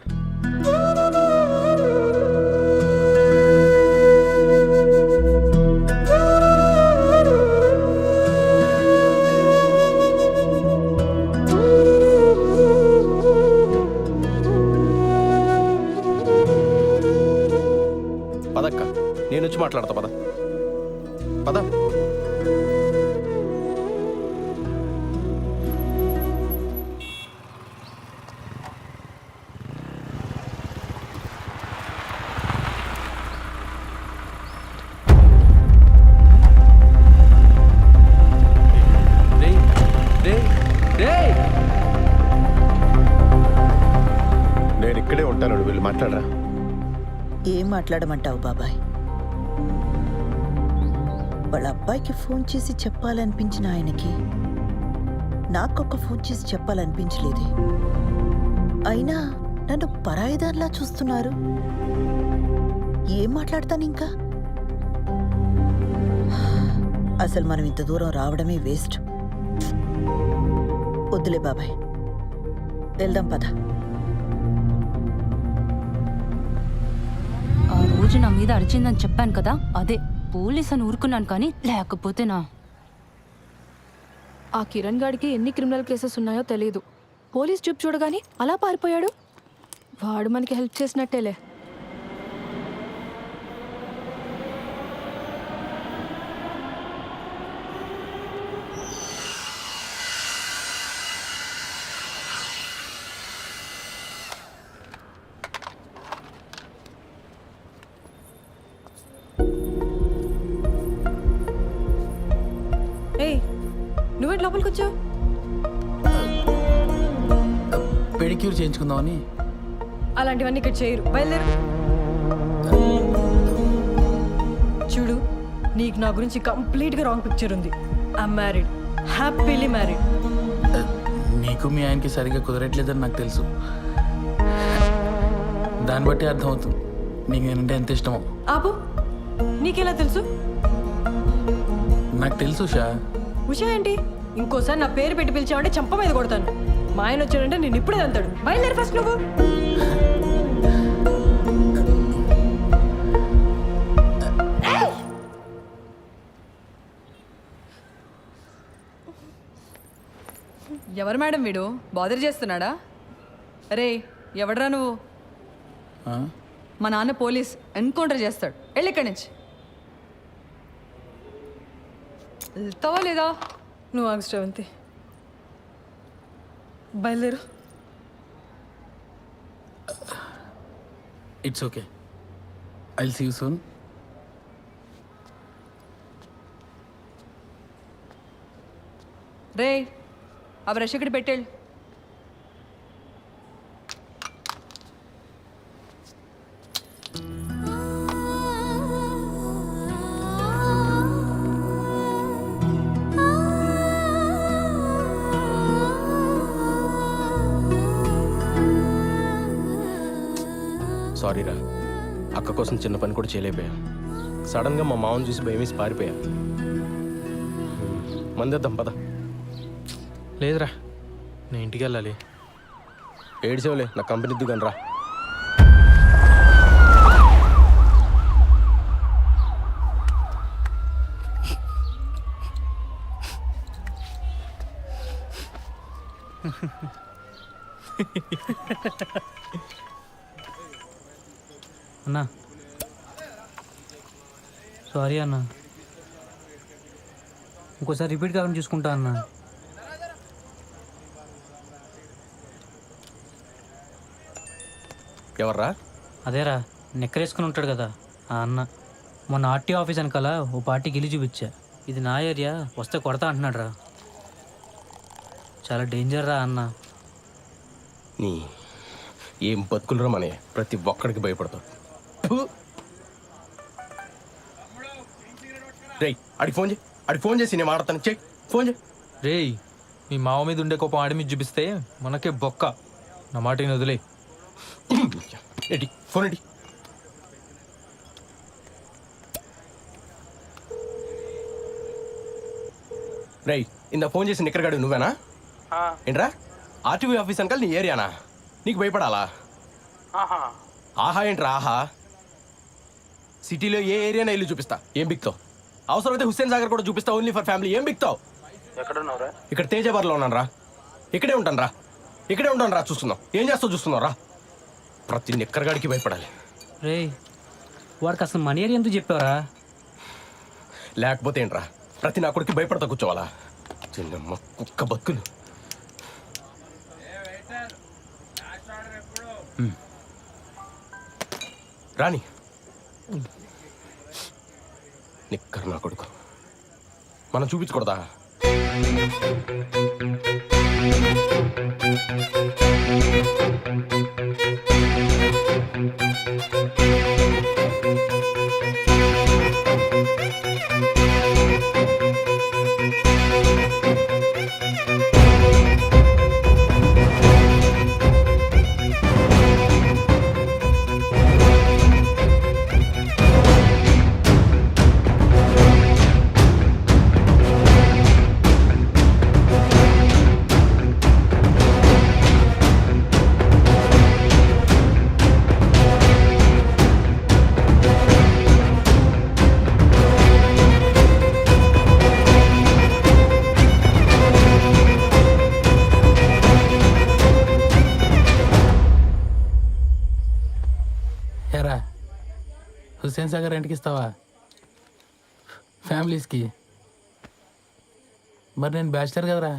పదక్క, నేను వచ్చి మాట్లాడతా. పద పద. నేను ఇక్కడే ఉంటాను, వీళ్ళు మాట్లాడరా. ఏం మాట్లాడమంటావు బాబాయ్? వాళ్ళ అబ్బాయికి ఫోన్ చేసి చెప్పాలనిపించిన ఆయనకి నాకొక ఫోన్ చేసి చెప్పాలనిపించలేదే. అయినా నన్ను పరాయిదాన్లా చూస్తున్నారు. ఏం మాట్లాడతాను ఇంకా? అసలు మనం ఇంత దూరం రావడమే వేస్ట్. వద్దులే బాబాయ్, వెళ్దాం పద. ఆ రోజు నా మీద అరిచిందని చెప్పాను కదా, అదే పోలీస్ అని ఊరుకున్నాను. కానీ లేకపోతే ఆ కిరణ్ గాడికి ఎన్ని క్రిమినల్ కేసెస్ ఉన్నాయో తెలియదు. పోలీస్ చూపు చూడగానే అలా పారిపోయాడు. వాడు మనకి హెల్ప్ చేసినట్టేలే. నువ్వేంటి లోపలికి వచ్చావు? పెడిక్యూర్ చేయించుకుందామని. అలాంటివన్నీ ఇక్కడ చేయరు, బయలుదేరు. చూడు, నీకు నా గురించి కంప్లీట్గా రాంగ్ పిక్చర్ ఉంది. I'm married, happily married. నీకు మీ ఆయనకి సరిగ్గా కుదరట్లేదని నాకు తెలుసు. దాన్ని బట్టి అర్థమవుతుంది నీకు నేనంటే ఎంత ఇష్టమో. ఆపు, నీకెలా తెలుసు? నాకు తెలుసు ఉషా. ఉషా ఏంటి? ఇంకోసారి నా పేరు పెట్టి పిలిచావంటే చంప మీద కొడతాను. మా ఆయన వచ్చాడంటే నేను ఇప్పుడే అంటాడు. బయలుదేరి ఫస్ట్ నువ్వు. ఎవరు మేడం వీడు? బాదర్ చేస్తున్నాడా? అరే ఎవడరా నువ్వు? మా నాన్న పోలీస్, ఎన్కౌంటర్ చేస్తాడు. వెళ్ళి ఇక్కడి నుంచి. వెళ్తావా లేదా? నువ్వు ఆగు శ్రవంతి, బయలుదేరు. It's okay, I will see you soon. రే ఆ బ్రష్ ఇక్కడ పెట్టేళ్ళు. సారీరా, అక్క కోసం చిన్న పని కూడా చేయలేకపోయా. సడన్గా మా మామని చూసి భయమేసి పారిపోయా. మందేద్దాం పద. లేదురా, నేను ఇంటికి వెళ్ళాలి. ఏడ్చేవలే, నా కంపెనీ దిగను రా. అన్నా సారీ అన్నా, ఇంకోసారి రిపీట్ కాకుండా చూసుకుంటా అన్నా. ఎవర్రా? అదేరా నెక్కరేసుకుని ఉంటాడు కదా ఆ అన్న. మొన్న ఆర్టీ ఆఫీస్ వెనకాల ఓ పార్టీకి వెళ్ళి చూపించా. ఇది నా ఏరియా, వస్తే కొడతా అంటున్నాడు రా. చాలా డేంజర్ రా అన్న. నీ ఏం బతుకులరా మనే, ప్రతి ఒక్కడికి భయపడతావు. రేయ్ అడిగి ఫోన్ చేసి నేను మాట్లాడతాను. చెయ్యి ఫోన్ చేయి. రేయ్, మీ మావ మీద ఉండే కోపం ఆడి మీద చూపిస్తే మనకే బొక్క. నా మాటని వదిలే. ఏంటి ఫోన్ ఏంటి? రేయ్, ఇందా ఫోన్ చేసి నిక్కరగాడు నువ్వేనా? ఏంట్రా ఆర్టీవీ ఆఫీస్ అంకల్ నీ ఏరియానా? నీకు భయపడాలా? ఆహా ఏంట్రా ఆహా? సిటీలో ఏ ఏరియానా ఇల్లు చూపిస్తా, ఏం బిక్తావు? అవసరమైతే హుస్సేన్ సాగర్ కూడా చూపిస్తా, ఓన్లీ ఫర్ ఫ్యామిలీ. ఏం బిక్తావు? ఎక్కడున్నావురా? ఇక్కడ తేజాబార్లో ఉన్నాను రా. ఇక్కడే ఉంటాను రా. చూస్తున్నావు ఏం చేస్తావు? చూస్తున్నావు రా. ప్రతి నిక్కరగాడికి భయపడాలి. రేయ్, వాడికి అసలు మన ఏరియా ఎందుకు చెప్పావరా? లేకపోతే ఏంట్రా, ప్రతి నా కొడుకు భయపడతా కూర్చోవాలా? చిన్నమ్మ కుక్క బతుకులు. రాని నిక్కర్ నా కొడుకు మనం చూపించకూడదా? ఏరా హుస్సేన్ సాగర్ రెంట్కి ఇస్తావా ఫ్యామిలీస్కి? మరి నేను బ్యాచిలర్ కదరా.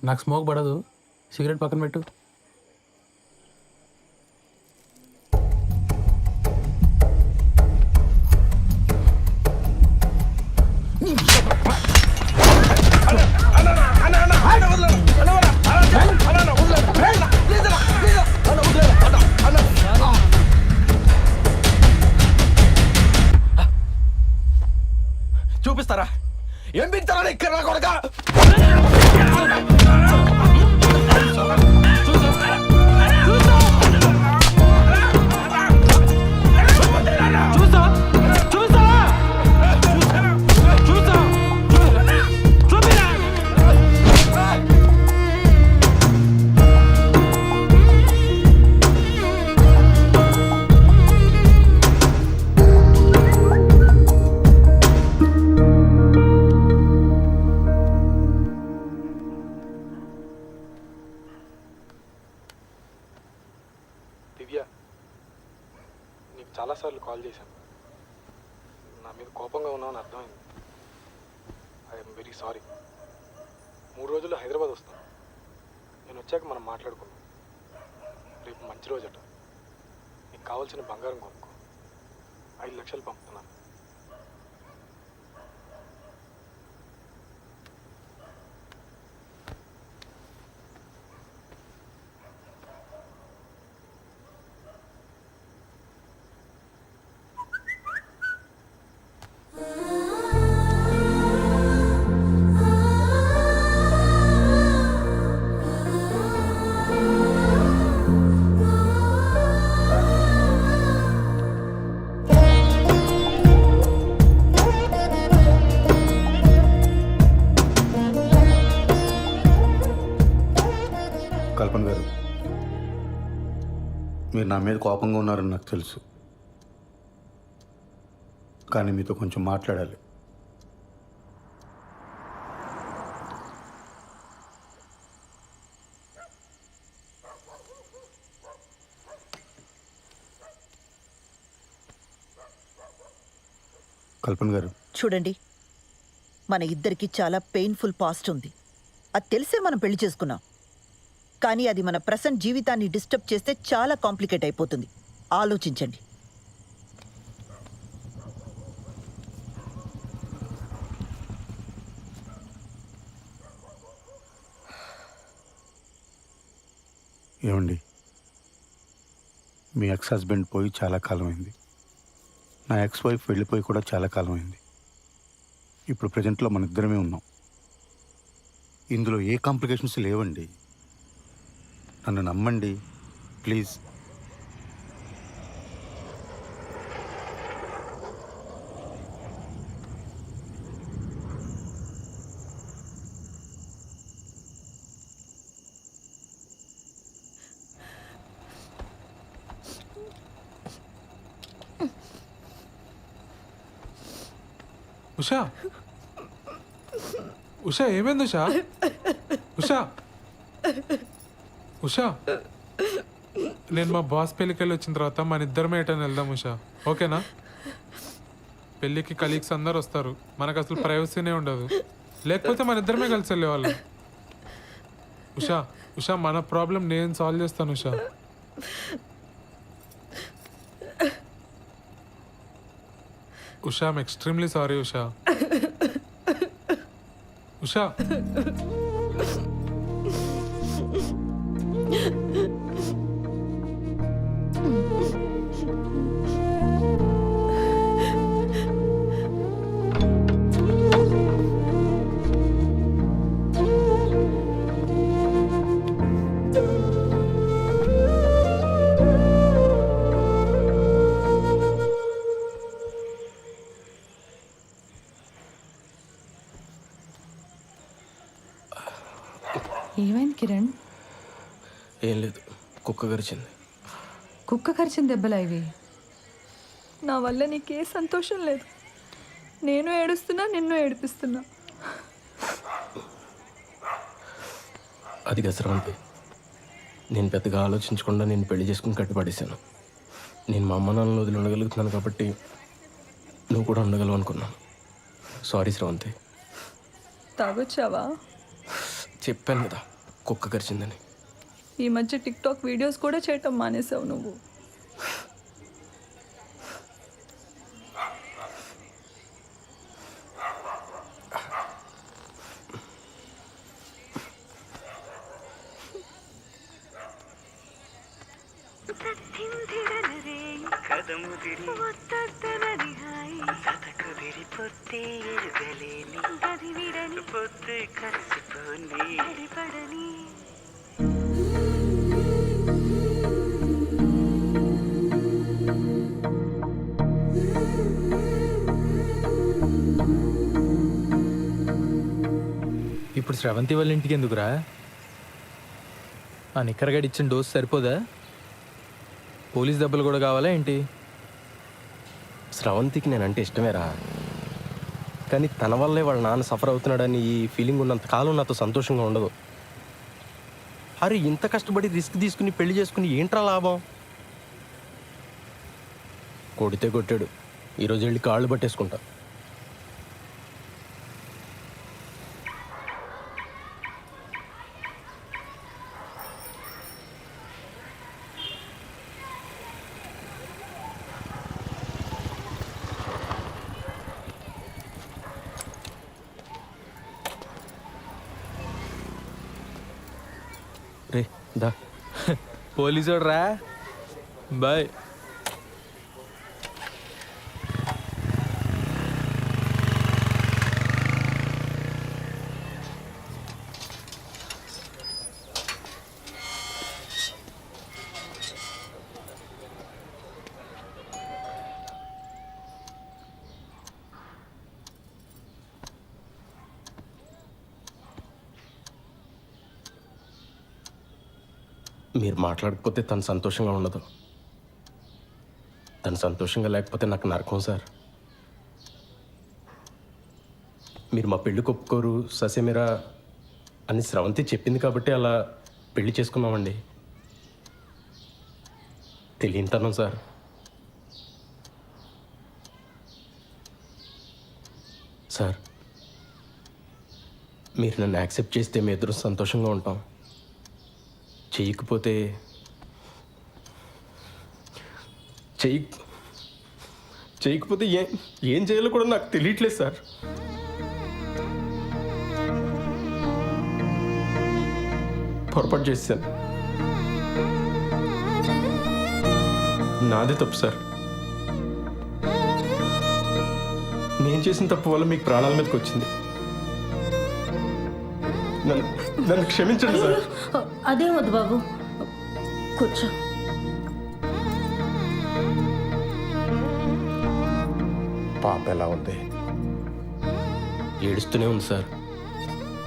నాకు స్మోక్ పడదు, సిగరెట్ పక్కన పెట్టు. చూపిస్తారా ఏం బిక్తారా ఇక్కడ నా కొడుక? దివ్య, నీకు చాలాసార్లు కాల్ చేశాను. నా మీద కోపంగా ఉన్నావని అర్థమైంది. I'm very sorry. 3 రోజుల్లో హైదరాబాద్ వస్తాను. నేను వచ్చాక మనం మాట్లాడుకుందాం. రేపు మంచి రోజట. నీకు కావాల్సిన బంగారం కొనుక్కో. 5 లక్షలు పంపుతున్నాను. కల్పన గారు, మీరు నా మీద కోపంగా ఉన్నారని నాకు తెలుసు, కానీ మీతో కొంచెం మాట్లాడాలి. కల్పన గారు, చూడండి, మన ఇద్దరికి చాలా పెయిన్ఫుల్ పాస్ట్ ఉంది. అది తెలిసే మనం పెళ్లి చేసుకున్నాం. కానీ అది మన ప్రెసెంట్ జీవితాన్ని డిస్టర్బ్ చేస్తే చాలా కాంప్లికేట్ అయిపోతుంది. ఆలోచించండి. ఏమండి, మీ ఎక్స్ హస్బెండ్ పోయి చాలా కాలం అయింది. నా ఎక్స్ వైఫ్ వెళ్ళిపోయి కూడా చాలా కాలం అయింది. ఇప్పుడు ప్రజెంట్లో మన ఇద్దరమే ఉన్నాం. ఇందులో ఏ కాంప్లికేషన్స్ లేవండి. నన్ను నమ్మండి ప్లీజ్. ఉషా, ఉషా ఏమైంది ఉషా? ఉషా, ఉషా, నేను మా బాస్ పెళ్ళికి వెళ్ళి వచ్చిన తర్వాత మన ఇద్దరమే ఎటైనా వెళ్దాం ఉషా, ఓకేనా? పెళ్ళికి కలీగ్స్ అందరు వస్తారు, మనకు అసలు ప్రైవసీనే ఉండదు. లేకపోతే మన ఇద్దరమే కలిసి వెళ్ళేవాళ్ళం. ఉషా, ఉషా, మన ప్రాబ్లం నేను సాల్వ్ చేస్తాను Usha. Usha, I'm extremely sorry Usha. Usha, ఏమైంది కిరణ్? ఏం లేదు, కుక్క గరిచింది. కుక్క కరిచిన దెబ్బలా ఇవి? నా వల్ల నీకే సంతోషం లేదు. నేను ఏడుస్తున్నా, నిన్ను ఏడిపిస్తున్నా. అది గసరవంతి, నేను పెద్దగా ఆలోచించకుండా నేను పెళ్లి చేసుకుని కట్టుపడేశాను. నేను మా అమ్మ నాన్నలు వదిలి ఉండగలుగుతున్నాను కాబట్టి నువ్వు కూడా ఉండగలవు అనుకున్నాను. సారీ శ్రవంతి. తాగొచ్చావా? చెప్పాను కదా కుక్క గరిచిందని. ఈ మధ్య టిక్టాక్ వీడియోస్ కూడా చేయటం మానేసావు నువ్వు. ఇప్పుడు శ్రవంతి వాళ్ళ ఇంటికి ఎందుకురా? ఆ నిక్కరగడి ఇచ్చిన డోస్ సరిపోదా? పోలీస్ దెబ్బలు కూడా కావాలా ఏంటి? స్రవంతికి నేనంటే ఇష్టమేరా, కానీ తన వల్లే వాళ్ళ నాన్న సఫర్ అవుతున్నాడని ఈ ఫీలింగ్ ఉన్నంత కాలం నాతో సంతోషంగా ఉండదు. అరే, ఇంత కష్టపడి రిస్క్ తీసుకుని పెళ్లి చేసుకుని ఏంట్రా లాభం? కొడితే కొట్టాడు, ఈరోజు వెళ్ళి కాళ్ళు పట్టేసుకుంటా. రే దా. పోలీసోడు రా, బాయ్. మీరు మాట్లాడకపోతే తను సంతోషంగా ఉండదు. తను సంతోషంగా లేకపోతే నాకు నరకం సార్. మీరు మా పెళ్ళి ఒప్పుకోరు ససేమిరా అని స్రవంతి చెప్పింది కాబట్టి అలా పెళ్లి చేసుకున్నామండి. తెలియనితనం సార్. సార్, మీరు నన్ను యాక్సెప్ట్ చేస్తే మీ ఇద్దరు సంతోషంగా ఉంటాం. చెయ్యకపోతే చేయకపోతే ఏం చేయాలో కూడా నాకు తెలియట్లేదు సార్. పొరపాటు చేశాను. నాదే తప్పు సార్. నేను చేసిన తప్పు వల్ల మీకు ప్రాణాల మీదకి వచ్చింది. నన్ను క్షమించండి సార్. అదేం వద్దు బాబు, కూర్చో. పాప ఎలా ఉంది? ఏడుస్తూనే ఉంది సార్.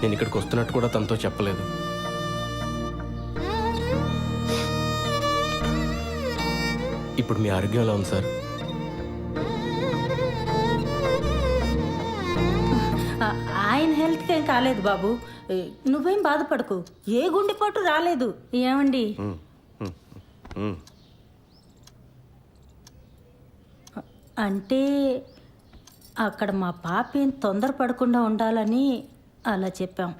నేను ఇక్కడికి వస్తున్నట్టు కూడా తనతో చెప్పలేదు. ఇప్పుడు మీ ఆరోగ్యం ఎలా ఉంది సార్? ఆయన హెల్త్కి ఏం కాలేదు బాబు, నువ్వేం బాధపడకు. ఏ గుండెపోటు రాలేదు. ఏమండి? అంటే అక్కడ మా పాప ఏం తొందరపడకుండా ఉండాలని అలా చెప్పాం.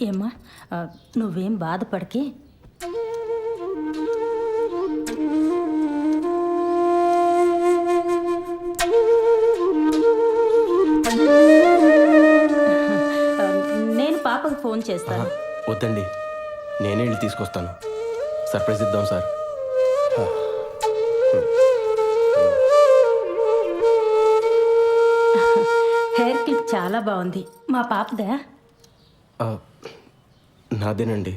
ఏమ్మా, నువ్వేం బాధపడకే. నేను పాపకు ఫోన్ చేస్తాను. వద్దండి, నేనే వెళ్ళి తీసుకొస్తాను. సర్ప్రైజ్ ఇద్దాం సార్. హెయిర్ క్లిప్ చాలా బాగుంది. మా పాపదా? నాదేనండి.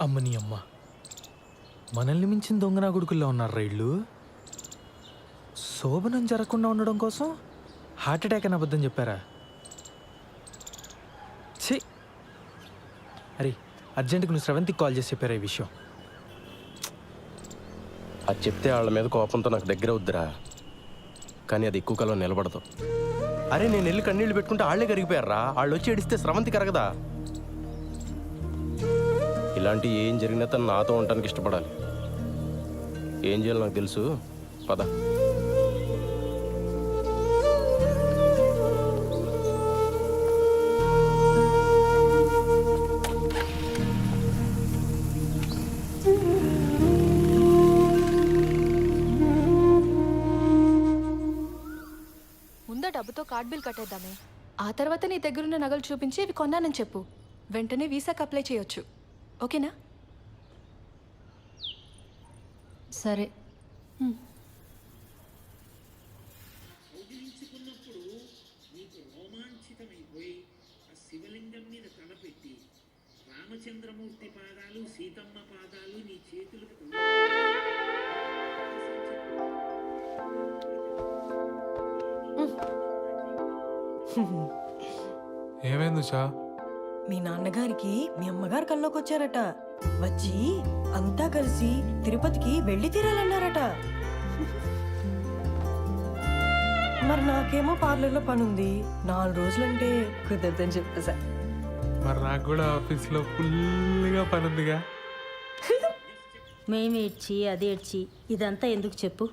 అమ్మని అమ్మ, మనల్ని మించిన దొంగనా కొడుకుల్లో ఉన్నారు రైళ్ళు. శోభనం జరగకుండా ఉండడం కోసం హార్ట్ అటాక్ అని అబద్ధం చెప్పారా? ఛీ! అరే, అర్జెంటుగా నువ్వు శ్రవంతికి కాల్ చేసి చెప్పారా ఈ విషయం? అది చెప్తే వాళ్ళ మీద కోపంతో నాకు దగ్గర వద్దురా, కానీ అది ఎక్కువ కాలం నిలబడదు. అరే, నేను వెళ్ళి కన్నీళ్ళు పెట్టుకుంటే వాళ్ళే కరిగిపోయారా. వాళ్ళు వచ్చి ఏడిస్తే శ్రవంతి కరగదా? ఇలాంటి ఏం జరిగినా తను నాతో ఉండటానికి ఇష్టపడాలి. ఏం చేయాలో నాకు తెలుసు. పద. ముందా డబ్బుతో కార్డ్ బిల్ కట్టేద్దామే. ఆ తర్వాత నీ దగ్గరున్న నగలు చూపించి ఇవి కొన్నానని చెప్పు. వెంటనే వీసాకి అప్లై చేయొచ్చు. ఓకేనా? సరే. శివలింగం మీద తలపెట్టి రామచంద్రమూర్తి పాదాలు సీతమ్మ పాదాలు నీ చేతులకు ఏమైంది ఉషా? మీ నాన్నగారికి మీ అమ్మగారు కల్లోకి వచ్చారట. వచ్చి అంతా కలిసి తిరుపతికి వెళ్ళి తీరాలన్నారట. మరి నాకేమో పార్లర్లో పని ఉంది. 4 రోజులంటే కుదరదని చెప్పేసా. మరి నాకు కూడా ఆఫీస్లో ఫుల్గా పని ఉందిగా. మేమేడ్చి అదేడ్చి ఇదంతా ఎందుకు చెప్పు?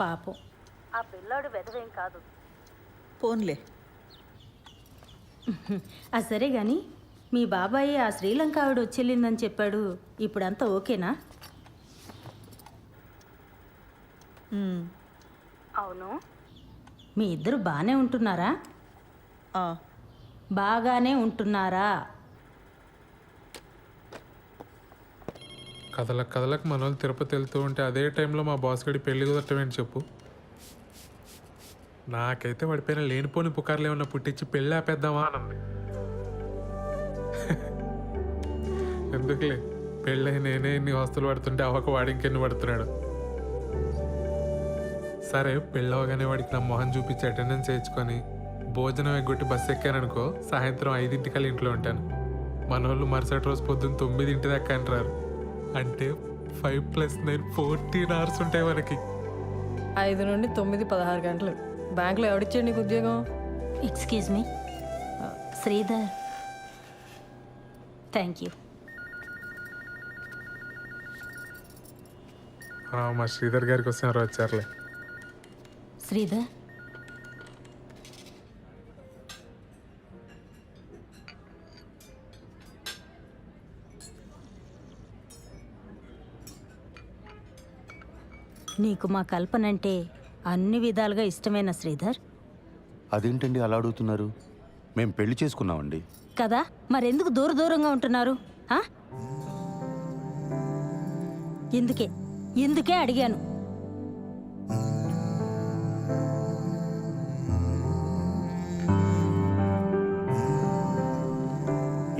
పాపం ఆ పిల్లాడు వెదవేం కాదు. పోన్లే. సరే గాని మీ బాబాయ్ ఆ శ్రీలంక ఆవిడ వచ్చేళ్ళిందని చెప్పాడు. ఇప్పుడంతా ఓకేనా? అవును. మీ ఇద్దరు బాగానే ఉంటున్నారా? బాగానే ఉంటున్నారా? కథలకు మన వాళ్ళు తిరుపతి వెళ్తూ ఉంటే అదే టైంలో మా బాస్ గడి పెళ్లి కుదరటమేంటి చెప్పు. నాకైతే పడిపోయిన లేనిపోని పుకార్లు ఏమన్నా పుట్టించి పెళ్ళి ఆపేద్దామా అనంది. ఎందుకులే, పెళ్ళై నేనే ఇన్ని వస్తువులు పడుతుంటే అవ్వక వాడి ఇంకెన్ని పడుతున్నాడు. సరే, పెళ్ళవగానే వాడికి నా మొహం చూపించి అటెండెన్స్ వేయించుకొని భోజనం ఎగ్గొట్టి బస్సు ఎక్కాననుకో, సాయంత్రం 5 ఇంట్లో ఉంటాను. మన వాళ్ళు మరుసటి రోజు పొద్దున్న 9 దాకా అంటారు. అంటే 5 + 9 14 hours ఉంటాయి మనకి. 5 నుండి 9 16 గంటలు. బ్యాంక్లో ఎవడిచ్చాడు నీకు ఉద్యోగం? Excuse me, Sridhar. Thank you. మా శ్రీధర్ గారికి వస్తున్నారు, వచ్చారులే. శ్రీధర్, నీకు మా కల్పనంటే అన్ని విధాలుగా ఇష్టమైన శ్రీధర్ అదేంటండి అలా అడుగుతున్నారు? మేము పెళ్లి చేసుకున్నామండి. కదా మరెందుకు దూరంగా ఉంటున్నారు ఆ? ఇందుకే అడిగాను.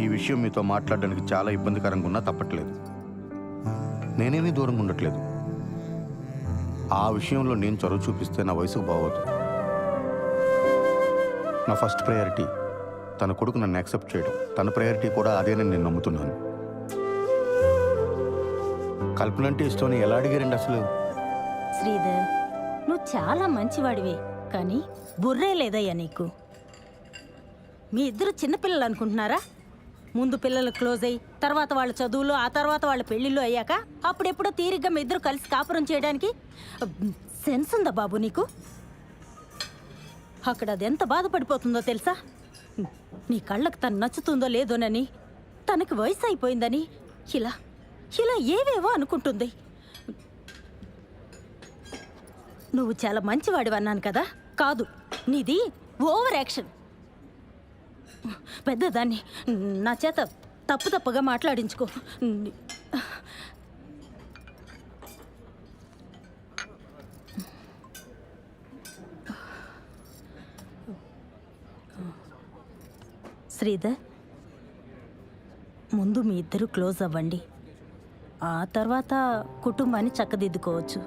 ఈ విషయం మీతో మాట్లాడడానికి చాలా ఇబ్బందికరంగా ఉన్నా తప్పట్లేదు. నేనేమీ దూరంగా ఉండట్లేదు. ఆ విషయంలో నేను చొరవ చూపిస్తే నా వయసుకు బాగోదు. నా ఫస్ట్ ప్రయారిటీ తన కొడుకు నన్ను యాక్సెప్ట్ చేయడం. తన ప్రయారిటీ కూడా అదేనని నేను నమ్ముతున్నాను. కల్పన అంటే ఇష్టం ఎలా అడిగారండి అసలు? శ్రీధర్ నువ్వు చాలా మంచివాడివే, కానీ బుర్రే లేదయ్యా నీకు. మీ ఇద్దరు చిన్నపిల్లలు అనుకుంటున్నారా? ముందు పిల్లలు క్లోజ్ అయ్యి తర్వాత వాళ్ళ చదువులు, ఆ తర్వాత వాళ్ళ పెళ్ళిళ్ళు అయ్యాక అప్పుడెప్పుడో తీరిగ్గా మీ ఇద్దరు కలిసి కాపురం చేయడానికి సెన్స్ ఉందా బాబు నీకు? అక్కడ అది ఎంత బాధపడిపోతుందో తెలుసా? నీ కళ్ళకు తను నచ్చుతుందో లేదోనని, తనకి వయసు అయిపోయిందని ఇలా ఏవేవో అనుకుంటుంది. నువ్వు చాలా మంచివాడివి అన్నాను కదా, కాదు నీది ఓవర్ యాక్షన్. పెద్దదాన్ని నా చేత తప్పుగా మాట్లాడించుకో. శ్రీధర్ ముందు మీ ఇద్దరు క్లోజ్ అవ్వండి, ఆ తర్వాత కుటుంబాన్ని చక్కదిద్దుకోవచ్చు.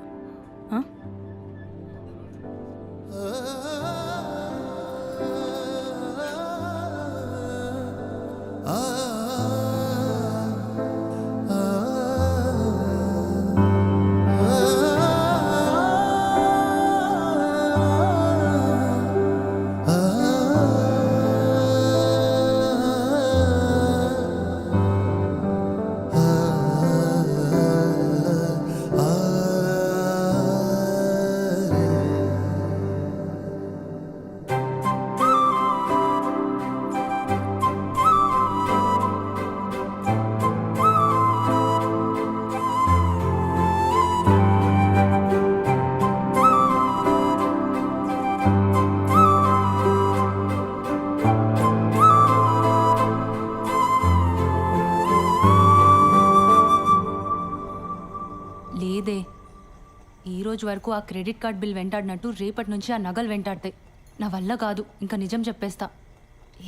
రోజు వరకు ఆ క్రెడిట్ కార్డ్ బిల్ వెంటాడినట్టు రేపటి నుంచి ఆ నగలు వెంటాడతాయి. నా వల్ల కాదు, ఇంకా నిజం చెప్పేస్తా.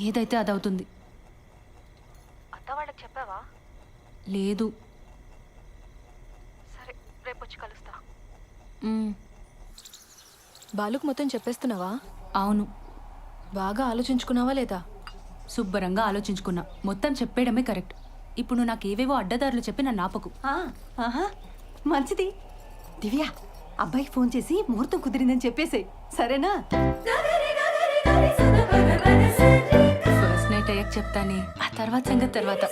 ఏదైతే అదవుతుంది. అత్త వాళ్ళకి చెప్పావా? లేదు. సరే, రేపు వచ్చి కలుస్తా. బాలుకు మొత్తం చెప్పేస్తున్నావా? అవును. బాగా ఆలోచించుకున్నావా లేదా? శుభ్రంగా ఆలోచించుకున్నా. మొత్తం చెప్పేయడమే కరెక్ట్. ఇప్పుడు నువ్వు నాకు ఏవేవో అడ్డదారులు చెప్పి నన్ను ఆపకు. మంచిది. దివ్య, అబ్బాయికి ఫోన్ చేసి ముహూర్తం కుదిరిందని చెప్పేసేయ్, సరేనా? ఫస్ట్ నైట్ అయ్యాక చెప్తానే, ఆ తర్వాత సంగతి తర్వాత.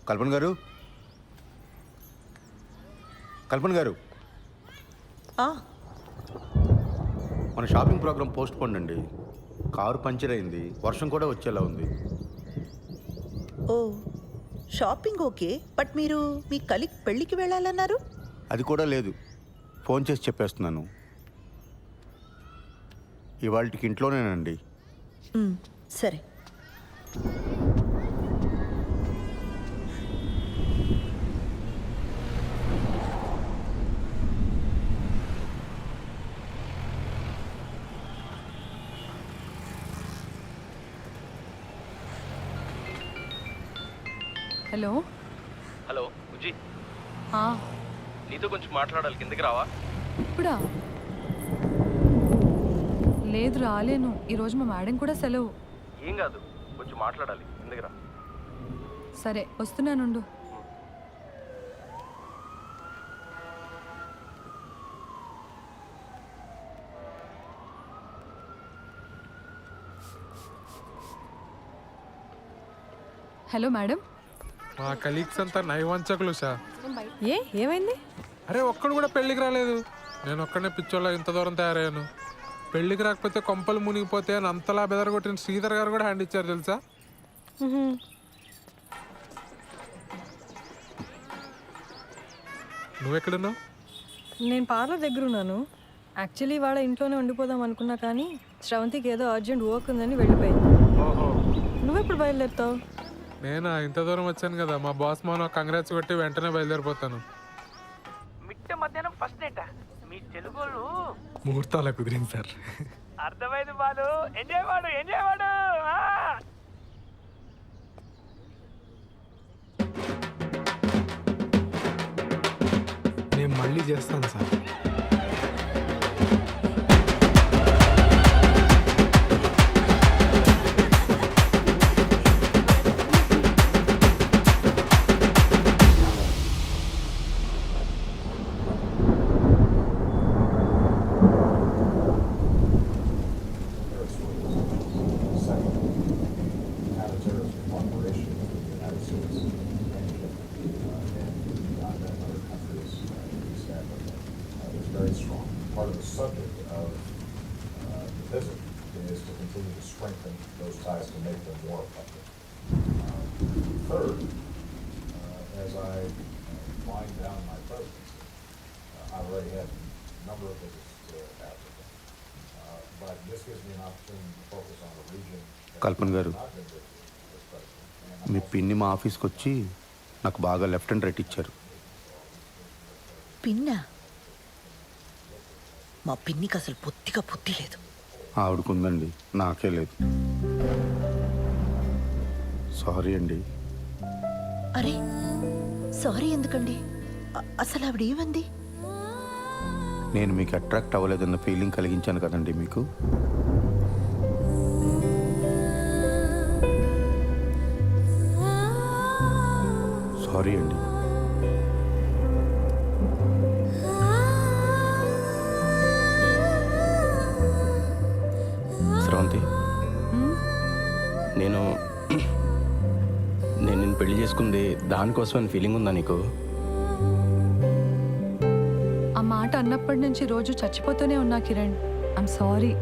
కల్పన గారు, కల్పన గారు, మన షాపింగ్ ప్రోగ్రామ్ పోస్ట్ పోన్ అండి. కారు పంచర్ అయింది, వర్షం కూడా వచ్చేలా ఉంది. ఓ, షాపింగ్ ఓకే, బట్ మీరు మీ కలీగ్ పెళ్ళికి వెళ్ళాలన్నారు? అది కూడా లేదు, ఫోన్ చేసి చెప్పేస్తున్నాను. ఇవాళకి ఇంట్లోనేనండి. సరే. హలో హలో బుజ్జి, ఆ, నీతో కొంచెం మాట్లాడాలి, కిందకి రావా? ఇప్పుడా? లేదు రాలేను, ఈరోజు మా మేడం కూడా సెలవు. ఏం కాదు, కొంచెం మాట్లాడాలి, కిందకి రా. సరే వస్తున్నానుండు. Hello madam. మా కలీగ్స్ అంతా నైవంచకులు సార్. ఏమైంది? అరే ఒక్కడు కూడా పెళ్ళికి రాలేదు. నేను ఒక్కడనే పిచ్చోళ్ళ ఇంత దూరం తయారయ్యాను. పెళ్ళికి రాకపోతే కొంపలు మునిగిపోతే అని అంతలా బెదరగొట్టిన శ్రీధర్ గారు కూడా హ్యాండ్ ఇచ్చారు తెలుసా. నువ్వెక్కడున్నావు? నేను పార్లర్ దగ్గర ఉన్నాను. యాక్చువల్లీ వాళ్ళ ఇంట్లోనే ఉండిపోదాం అనుకున్నా కానీ శ్రవంతికి ఏదో అర్జెంట్ వర్క్ ఉందని వెళ్ళిపోయింది. నువ్వెప్పుడు బయలుదేరుతావు? నేను ఇంత దూరం వచ్చాను కదా, మా బాస్ మౌన కంగ్రాట్స్ కొట్టి వెంటనే బయలుదేరిపోతాను. మిట్ట మధ్యాహ్నం ఫస్ట్ నైట్ మీ తెలుగు ముహూర్తాల కుదిరింది సార్. అర్థమైంది బాలు. ఎంజాయ్ వాడు ఎంజాయ్ వాడు. నేను మళ్ళీ చేస్తాను సార్. కల్పన్ గారు, మీ పిన్ని మా ఆఫీస్కి వచ్చి నాకు బాగా లెఫ్ట్ అండ్ రైట్ ఇచ్చారు. పిన్నా? మా పిన్నికి అసలు పొత్తిగా పొత్తి లేదు. ఆవిడకుందండి, నాకే లేదు. సారీ అండి. అరే సారీ ఎందుకండి? అసలు ఆవిడ ఏమంది? నేను మీకు అట్రాక్ట్ అవ్వలేదన్న ఫీలింగ్ కలిగించాను కదండి మీకు. సారీ అండి. స్రవంతి, నేను నిన్ను పెళ్లి చేసుకుంది దానికోసం అని ఫీలింగ్ ఉందా నీకు? ఆ మాట అన్నప్పటి నుంచి రోజు చచ్చిపోతూనే ఉన్నా కిరణ్. I'm sorry.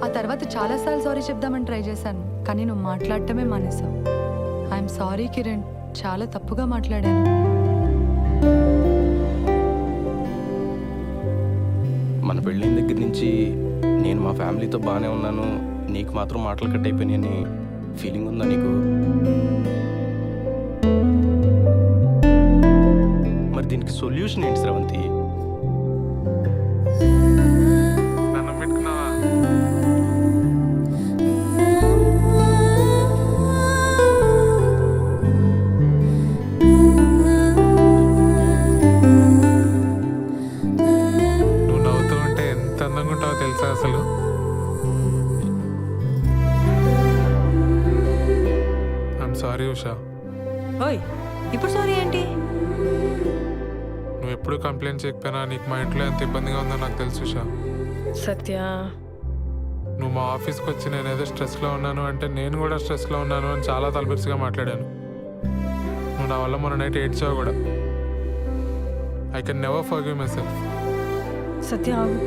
ఆ తర్వాత చాలాసార్లు సారీ చెప్దామని ట్రై చేశాను, కానీ నువ్వు మాట్లాడటమే మానేశావు. ఐఎమ్ సారీ కిరణ్, చాలా తప్పుగా మాట్లాడాను. మన పెళ్ళైన దగ్గర నుంచి నేను మా ఫ్యామిలీతో బాగానే ఉన్నాను, నీకు మాత్రం మాటలు కట్ అయిపోయినాయని ఫీలింగ్ ఉందా నీకు? మరి దీనికి సొల్యూషన్ ఏంటి స్రవంతి? నన్ను పెట్టుకున్నావా? నువ్వు నవ్వుతూ ఉంటే ఎంత అందంగా ఉంటావో తెలుసా అసలు. I'm sorry Usha. ఓయ్, ఇప్పుడు సారీ ఏంటి? నువ్వు ఎప్పుడు కంప్లైంట్ చేయకపోయినా నీకు మా ఇంట్లో ఎంత ఇబ్బందిగా ఉందో నాకు తెలుసు ఉషా. సత్య, నువ్వు మా ఆఫీస్కి వచ్చి నేను ఏదో స్ట్రెస్లో ఉన్నాను అంటే నేను కూడా స్ట్రెస్లో ఉన్నాను అని చాలా తలబిరుసుగా మాట్లాడాను. నువ్వు నా వల్ల మొన్న నైట్ ఏడ్చావు కూడా. I can never forgive myself. Satya ఆగు,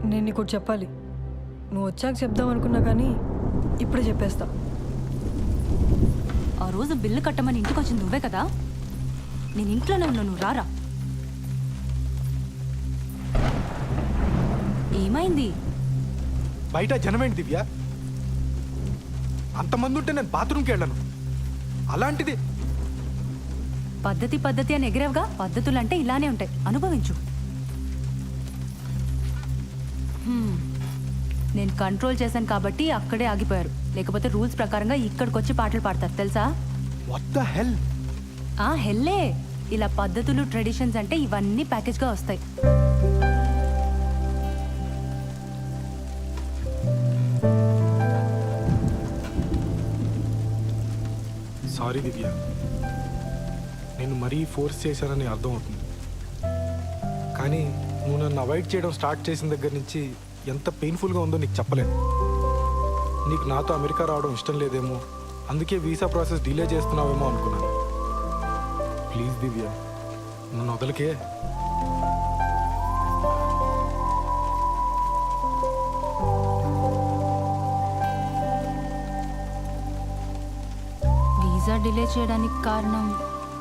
నేను నీకు ఒకటి చెప్పాలి. నువ్వు వచ్చాక చెప్దాం అనుకున్నా కానీ ఇప్పుడే చెప్పేస్తా. ఆ రోజు బిల్లు కట్టమని ఇంటికి వచ్చింది నువ్వే కదా. నేను ఇంట్లోనే ఉన్నా, నువ్వు రారా. ఏమైంది? బయట జనమేంటి దివ్య? అంతమంది ఉంటే నేను బాత్రూమ్కి వెళ్ళను. అలాంటిది పద్ధతి అని ఎగిరేవుగా. పద్ధతులు అంటే ఇలానే ఉంటాయి, అనుభవించు. నేను కంట్రోల్ చేశాను కాబట్టి అక్కడే ఆగిపోయారు. లేకపోతే రూల్స్ ప్రకారంగా ఇక్కడికి వచ్చి పాటలు పాడతారు తెలుసా? What the hell? హెల్లే. ఇలా పద్ధతులు ట్రెడిషన్స్ అంటే ఇవన్నీ ప్యాకేజ్గా వస్తాయి. సారీ దివ్య, నేను మరీ ఫోర్స్ చేశానని అర్థం అవుతుంది. కానీ నువ్వు నన్ను అవాయిడ్ చేయడం స్టార్ట్ చేసిన దగ్గర నుంచి ఎంత పెయిన్ఫుల్గా ఉందో నీకు చెప్పలేను. నీకు నాతో అమెరికా రావడం ఇష్టం లేదేమో, అందుకే వీసా ప్రాసెస్ డిలే చేస్తున్నావేమో అనుకున్నాను. ప్లీజ్ దివ్య, నన్ను వదలకే. వీసా డిలే చేయడానికి కారణం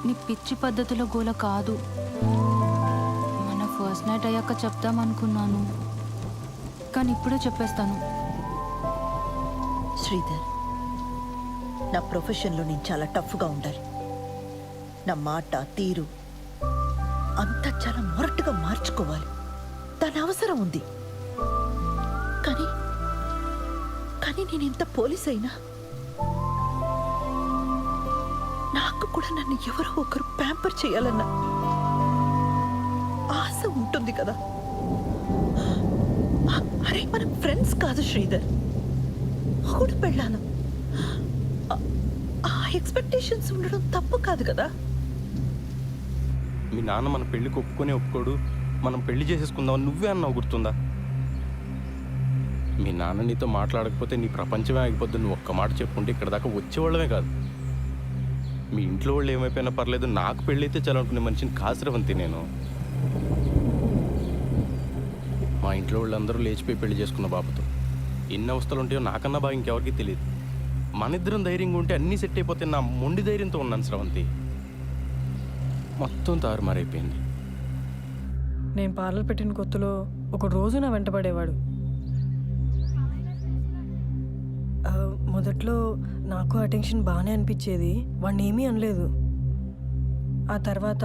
నీ పిచ్చి పద్ధతుల గోల కాదు. మన ఫస్ట్ నైట్ అయ్యాక చెప్తామనుకున్నాను, కానీ ఇప్పుడే చెప్పేస్తాను. శ్రీధర్, నా ప్రొఫెషన్లో నేను చాలా టఫ్గా ఉండాలి. నా మాట తీరు అంతా చాలా మొరటుగా మార్చుకోవాలి. దాని అవసరం ఉంది. కానీ కానీ నేను ఎంత పోలీస్ అయినా నాకు కూడా నన్ను ఎవరో ఒకరు ప్యాంపర్ చేయాలన్న ఆశ ఉంటుంది కదా. అరే మనం ఫ్రెండ్స్ కాదు శ్రీధర్, కూడా పెళ్ళాను. ఆ ఎక్స్పెక్టేషన్స్ ఉండడం తప్పు కాదు కదా. మీ నాన్న మన పెళ్ళికి ఒప్పుకోడు, మనం పెళ్లి చేసేసుకుందాం నువ్వే అన్నావు, గుర్తుందా? మీ నాన్న నీతో మాట్లాడకపోతే నీ ప్రపంచమే ఆగిపోద్దు. నువ్వు ఒక్క మాట చెప్పుకుంటే ఇక్కడ దాకా వచ్చేవాళ్ళమే కాదు. మీ ఇంట్లో వాళ్ళు ఏమైపోయినా పర్లేదు, నాకు పెళ్ళైతే చాలనుకునే మనిషిని కాసిరవంతి నేను. మా ఇంట్లో వాళ్ళందరూ లేచిపోయి పెళ్లి చేసుకున్న బాబుతో ఎన్ని అవస్థలు ఉంటాయో నాకన్నా బాగా ఇంకెవరికి తెలియదు. మన ఇద్దరం ధైర్యంగా ఉంటే అన్నీ సెట్ అయిపోతే నా మొండి ధైర్యంతో ఉన్నాను స్రవంతి. మొత్తం తారుమారైపోయింది. నేను పార్లర్ పెట్టిన కొత్తలో ఒక రోజు నా వెంటపడేవాడు. మొదట్లో నాకు అటెన్షన్ బాగానే అనిపించేది, వాడిని ఏమీ అనలేదు. ఆ తర్వాత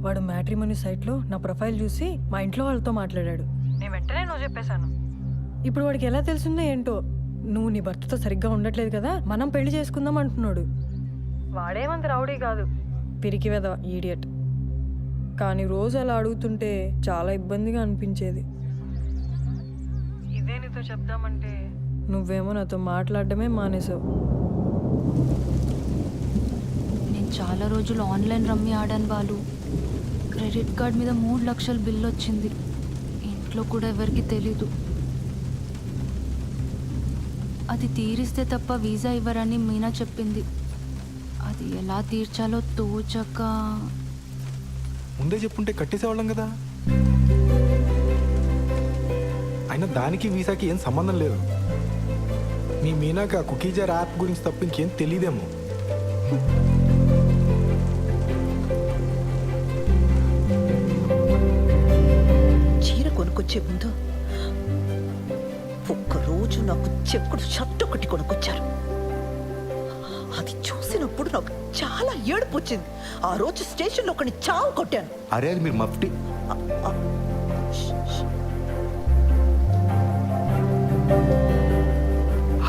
వాడు మ్యాట్రిమోనీ సైట్లో నా ప్రొఫైల్ చూసి మా ఇంట్లో వాళ్ళతో మాట్లాడాడు. నేను వెంటనే నువ్వు చెప్పేశాను. ఇప్పుడు వాడికి ఎలా తెలిసిందో ఏంటో, నువ్వు నీ భర్తతో సరిగ్గా ఉండట్లేదు కదా, మనం పెళ్లి చేసుకుందాం అంటున్నాడు. వాడేమంత రౌడీ కాదు, పిరికి వెద ఈడియట్. కానీ రోజు అలా అడుగుతుంటే చాలా ఇబ్బందిగా అనిపించేది. ఇదే నీతో చెప్దామంటే నువ్వేమో నాతో మాట్లాడడమే మానేసావు. నేను చాలా రోజులు ఆన్లైన్ రమ్మీ ఆడాను వాళ్ళు. క్రెడిట్ కార్డ్ మీద 3 లక్షల బిల్లు వచ్చింది. ఇంట్లో కూడా ఎవరికి తెలీదు. అది తీరిస్తే తప్ప వీసా ఇవ్వరని మీనా చెప్పింది. అది ఎలా తీర్చాలో తోచక. ముందే చెప్పుంటే కట్టేసేవాళ్ళం కదా. అయినా దానికి వీసాకి ఏం సంబంధం లేదు. మీ మీనాక కుకీజర్ యాప్ గురించి తప్ప ఇంకేం తెలియదేమో. చీర కొనుక్కొచ్చే ముందు ఒక్కరోజు నాకు చెక్కుడు షర్ట్ ఒకటి కొనుక్కొచ్చారు. అది చూసినప్పుడు నాకు చాలా ఏడుపు వచ్చింది. ఆ రోజు స్టేషన్లో ఒకటి చావు కొట్టాను. అరే అది మీరు మఫ్టీ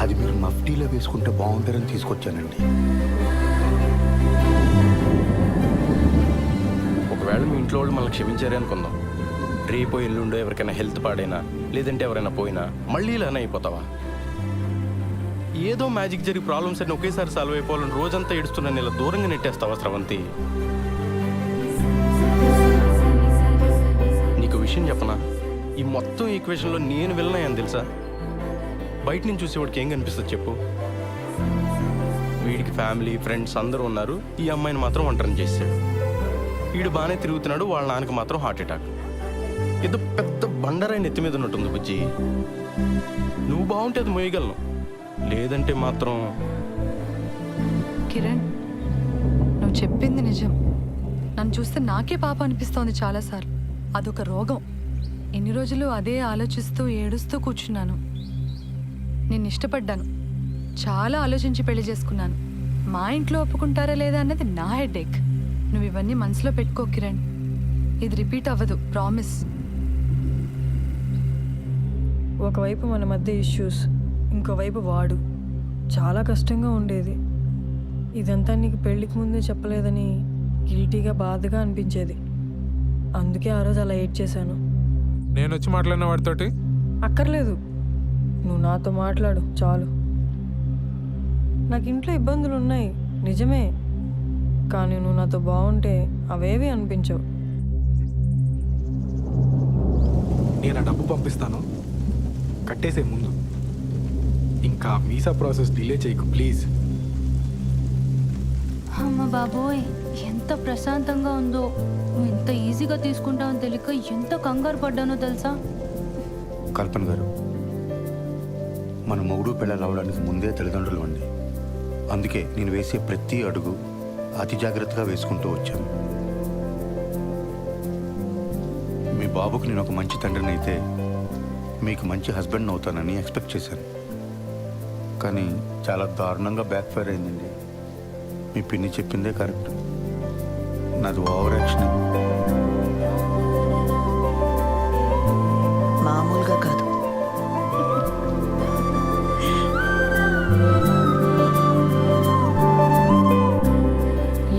అది మీరు మఫ్టీలో వేసుకుంటే బాగుంటారని తీసుకొచ్చానండి. ఒకవేళ మీ ఇంట్లో వాళ్ళు మనల్ని క్షమించారే అనుకుందాం. రేపో ఎల్లుండో ఎవరికైనా హెల్త్ పాడైనా లేదంటే ఎవరైనా పోయినా మళ్ళీ ఇలానే అయిపోతావా? ఏదో మ్యాజిక్ జరిగి ప్రాబ్లమ్స్ అన్ని ఒకేసారి సాల్వ్ అయిపోవాలని రోజంతా ఏడుస్తున్నాను, ఇలా దూరంగా నెట్టేస్తావా స్రవంతి? నీకు విషయం చెప్పనా, ఈ మొత్తం ఈక్వేషన్లో నేను వెళ్ళినాయని తెలుసా? బయట నుంచి చూసేవాడికి ఏం కనిపిస్తుంది చెప్పు? వీడికి ఫ్యామిలీ ఫ్రెండ్స్ అందరూ ఉన్నారు, ఈ అమ్మాయిని మాత్రం ఒంటరిని చేశాడు. వీడు బాగానే తిరుగుతున్నాడు, వాళ్ళ నాన్నకి మాత్రం హార్ట్ అటాక్. ఏదో పెద్ద బండరాయి నెత్తి మీద ఉన్నట్టుంది బుజ్జి. నువ్వు బాగుంటే అది మోయగలను, లేదంటే మాత్రం. కిరణ్, నువ్వు చెప్పింది నిజం. నన్ను చూస్తే నాకే పాప అనిపిస్తోంది చాలాసార్లు. అదొక రోగం. ఎన్ని రోజులు అదే ఆలోచిస్తూ ఏడుస్తూ కూర్చున్నాను. నేను ఇష్టపడ్డాను, చాలా ఆలోచించి పెళ్లి చేసుకున్నాను. మా ఇంట్లో ఒప్పుకుంటారా లేదా అన్నది నా హెడేక్. నువ్వు ఇవన్నీ మనసులో పెట్టుకో కిరణ్. ఇది రిపీట్ అవ్వదు, ప్రామిస్. ఒకవైపు మన మధ్య ఇష్యూస్, ఇంకోవైపు వాడు. చాలా కష్టంగా ఉండేది. ఇదంతా నీకు పెళ్ళికి ముందే చెప్పలేదని గిల్టీగా బాధగా అనిపించేది. అందుకే ఆ రోజు అలా ఏడ్ చేశాను. నేను వచ్చి మాట్లాడిన వాడితోటి అక్కర్లేదు, నువ్వు నాతో మాట్లాడు చాలు. నాకు ఇంట్లో ఇబ్బందులు ఉన్నాయి నిజమే, కానీ నువ్వు నాతో బాగుంటే అవేవి అనిపించవు. నేను ఆ డబ్బు పంపిస్తాను, కట్టేసే ముందు. ఇంకా వీసా ప్రాసెస్ డిలే చేయకు ప్లీజ్. అమ్మ బాబోయ్, ఎంత ప్రశాంతంగా ఉందో. నువ్వు ఎంత ఈజీగా తీసుకుంటావని తెలియక ఎంత కంగారు పడ్డానో తెలుసా? కల్పన గారు, మన మొగుడు పిల్లలు అవడానికి ముందే తల్లిదండ్రులు అండి. అందుకే నేను వేసే ప్రతి అడుగు అతి జాగ్రత్తగా వేసుకుంటూ వచ్చాను. మీ బాబుకు నేను ఒక మంచి తండ్రిని అయితే మీకు మంచి హస్బెండ్ అవుతానని ఎక్స్పెక్ట్ చేశాను. కానీ చాలా దారుణంగా బ్యాక్ ఫైర్ అయిందండి. మీ పిన్ని చెప్పిందే కరెక్ట్, నాది ఓవర్ యాక్షన్. మామూలుగా కాదు.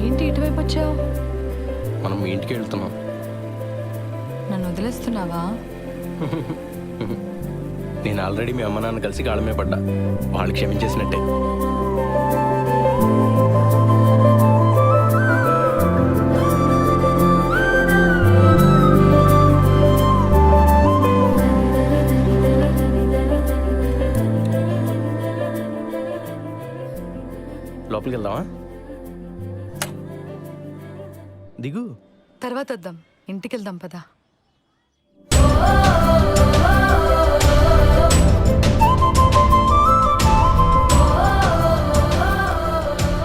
ఏంటి ఇటువైపు వచ్చావు? మనం మీ ఇంటికి వెళ్తున్నాం. నన్ను వదిలేస్తున్నావా? నేను ఆల్రెడీ మీ అమ్మ నాన్న కలిసి కాళ్ళమే పడ్డా, వాళ్ళు క్షమించేసినట్టే. లోపలికి వెళ్దామా? దిగు. తర్వాత వద్దాం, ఇంటికి వెళ్దాం పదా.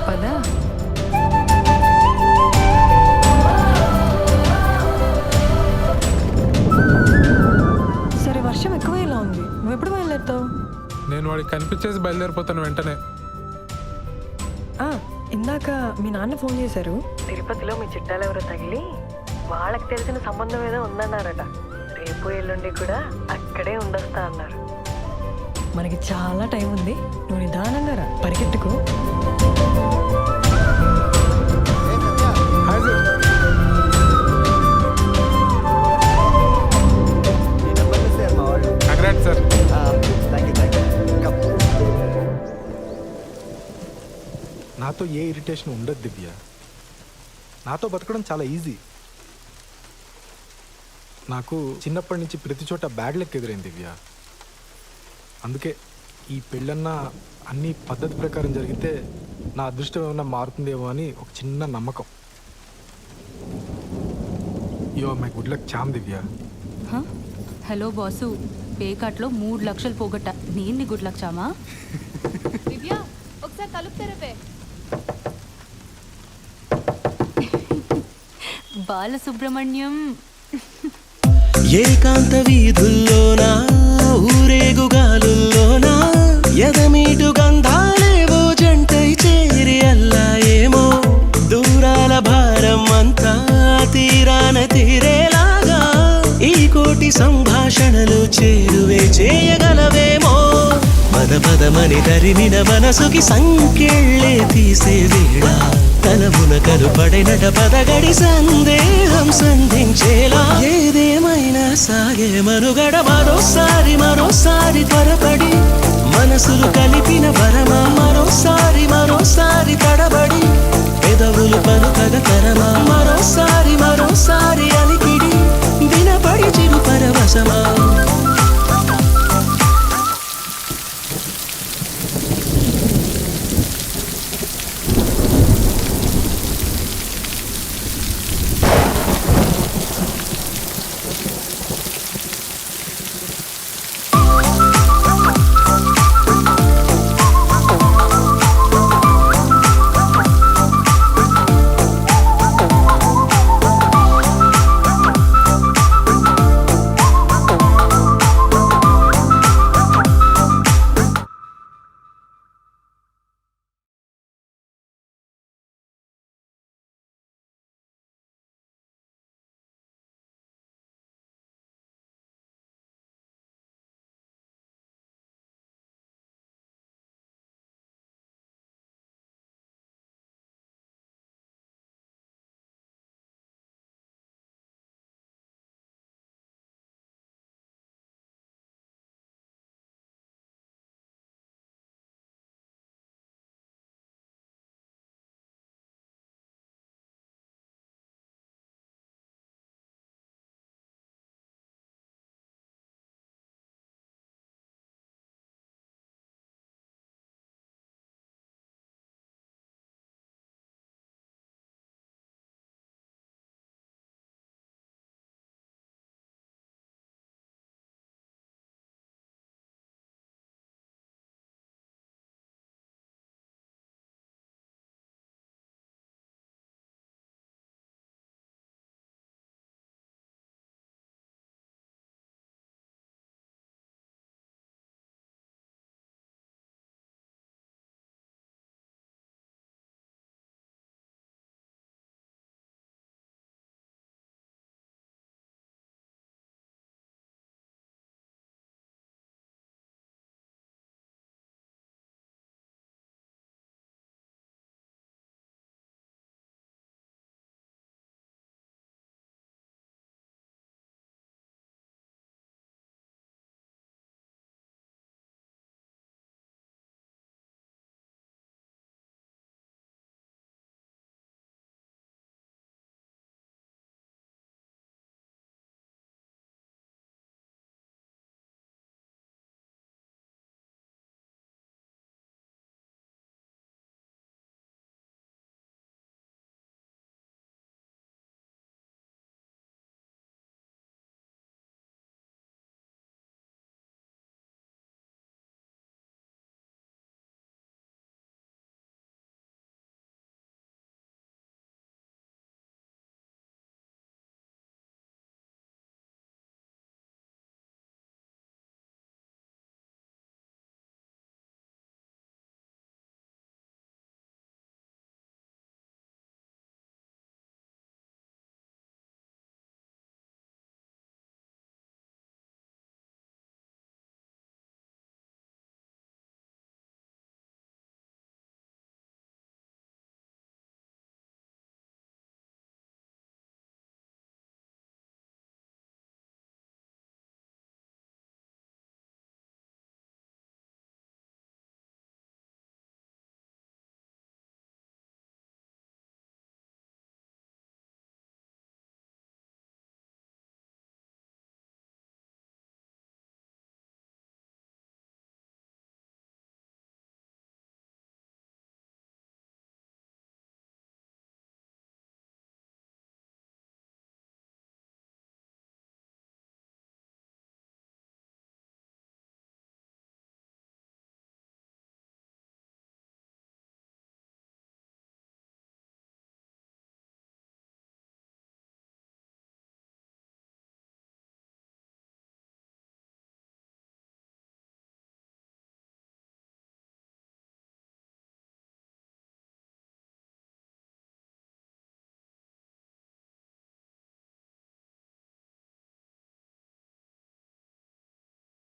పదా. సరే, వర్షం ఎక్కువైలా ఉంది, నువ్వు ఎప్పుడు బయలుదేరుతావు? నేను వాడికి కనిపించేసి బయలుదేరిపోతాను వెంటనే. ఇందాక మీ నాన్న ఫోన్ చేశారు. తిరుపతిలో మీ చుట్టాలు ఎవరో తగిలి వాళ్ళకి తెలిసిన సంబంధం ఏదో ఉందన్నారట. రేపు ఎల్లుండి కూడా అక్కడే ఉండొస్తా అన్నారు. మనకి చాలా టైం ఉంది, నువ్వు నిదానంగా రా, పరిగెట్టుకో. సార్ నాతో ఏ ఇరిటేషన్ ఉండదు దివ్య. నాతో బతకడం చాలా ఈజీ. నాకు చిన్నప్పటి నుంచి ప్రతి చోట బ్యాడ్ లెక్క ఎదురైంది దివ్య. అందుకే ఈ పెళ్ళన్నా అన్ని పద్ధతి ప్రకారం జరిగితే నా అదృష్టం ఏమన్నా మారుతుందేమో అని ఒక చిన్న నమ్మకం. Yo my good luck charm Divya. Hello boss, పేకాట్లో 3 లక్షలు పోగొట్ట. నేను గుడ్ లక్ చామా? దివ్య ఒకసారి తలుపు తెరపే. బాలసుబ్రహ్మణ్యం. ఏకాంత వీధుల్లోనా ఊరేగుగాలుల్లోనా ఎదమీటు గంధాలేవో జంటై చేరి అల్లా ఏమో దూరాల భారం అంతా తీరాన తీరేలాగా ఈ కోటి సంభాషణలు చేరువే చేయగలవేమో. పద పదమని తరిమిన మనసుకి సంకెళ్ళే తీసే వేళ తలమున కలుపడినట పదగడి సందేహం సంధించేలా ఏదేమైనా సాగే మనుగడ మరోసారి త్వరపడి మనసులు కలిపిన వరమా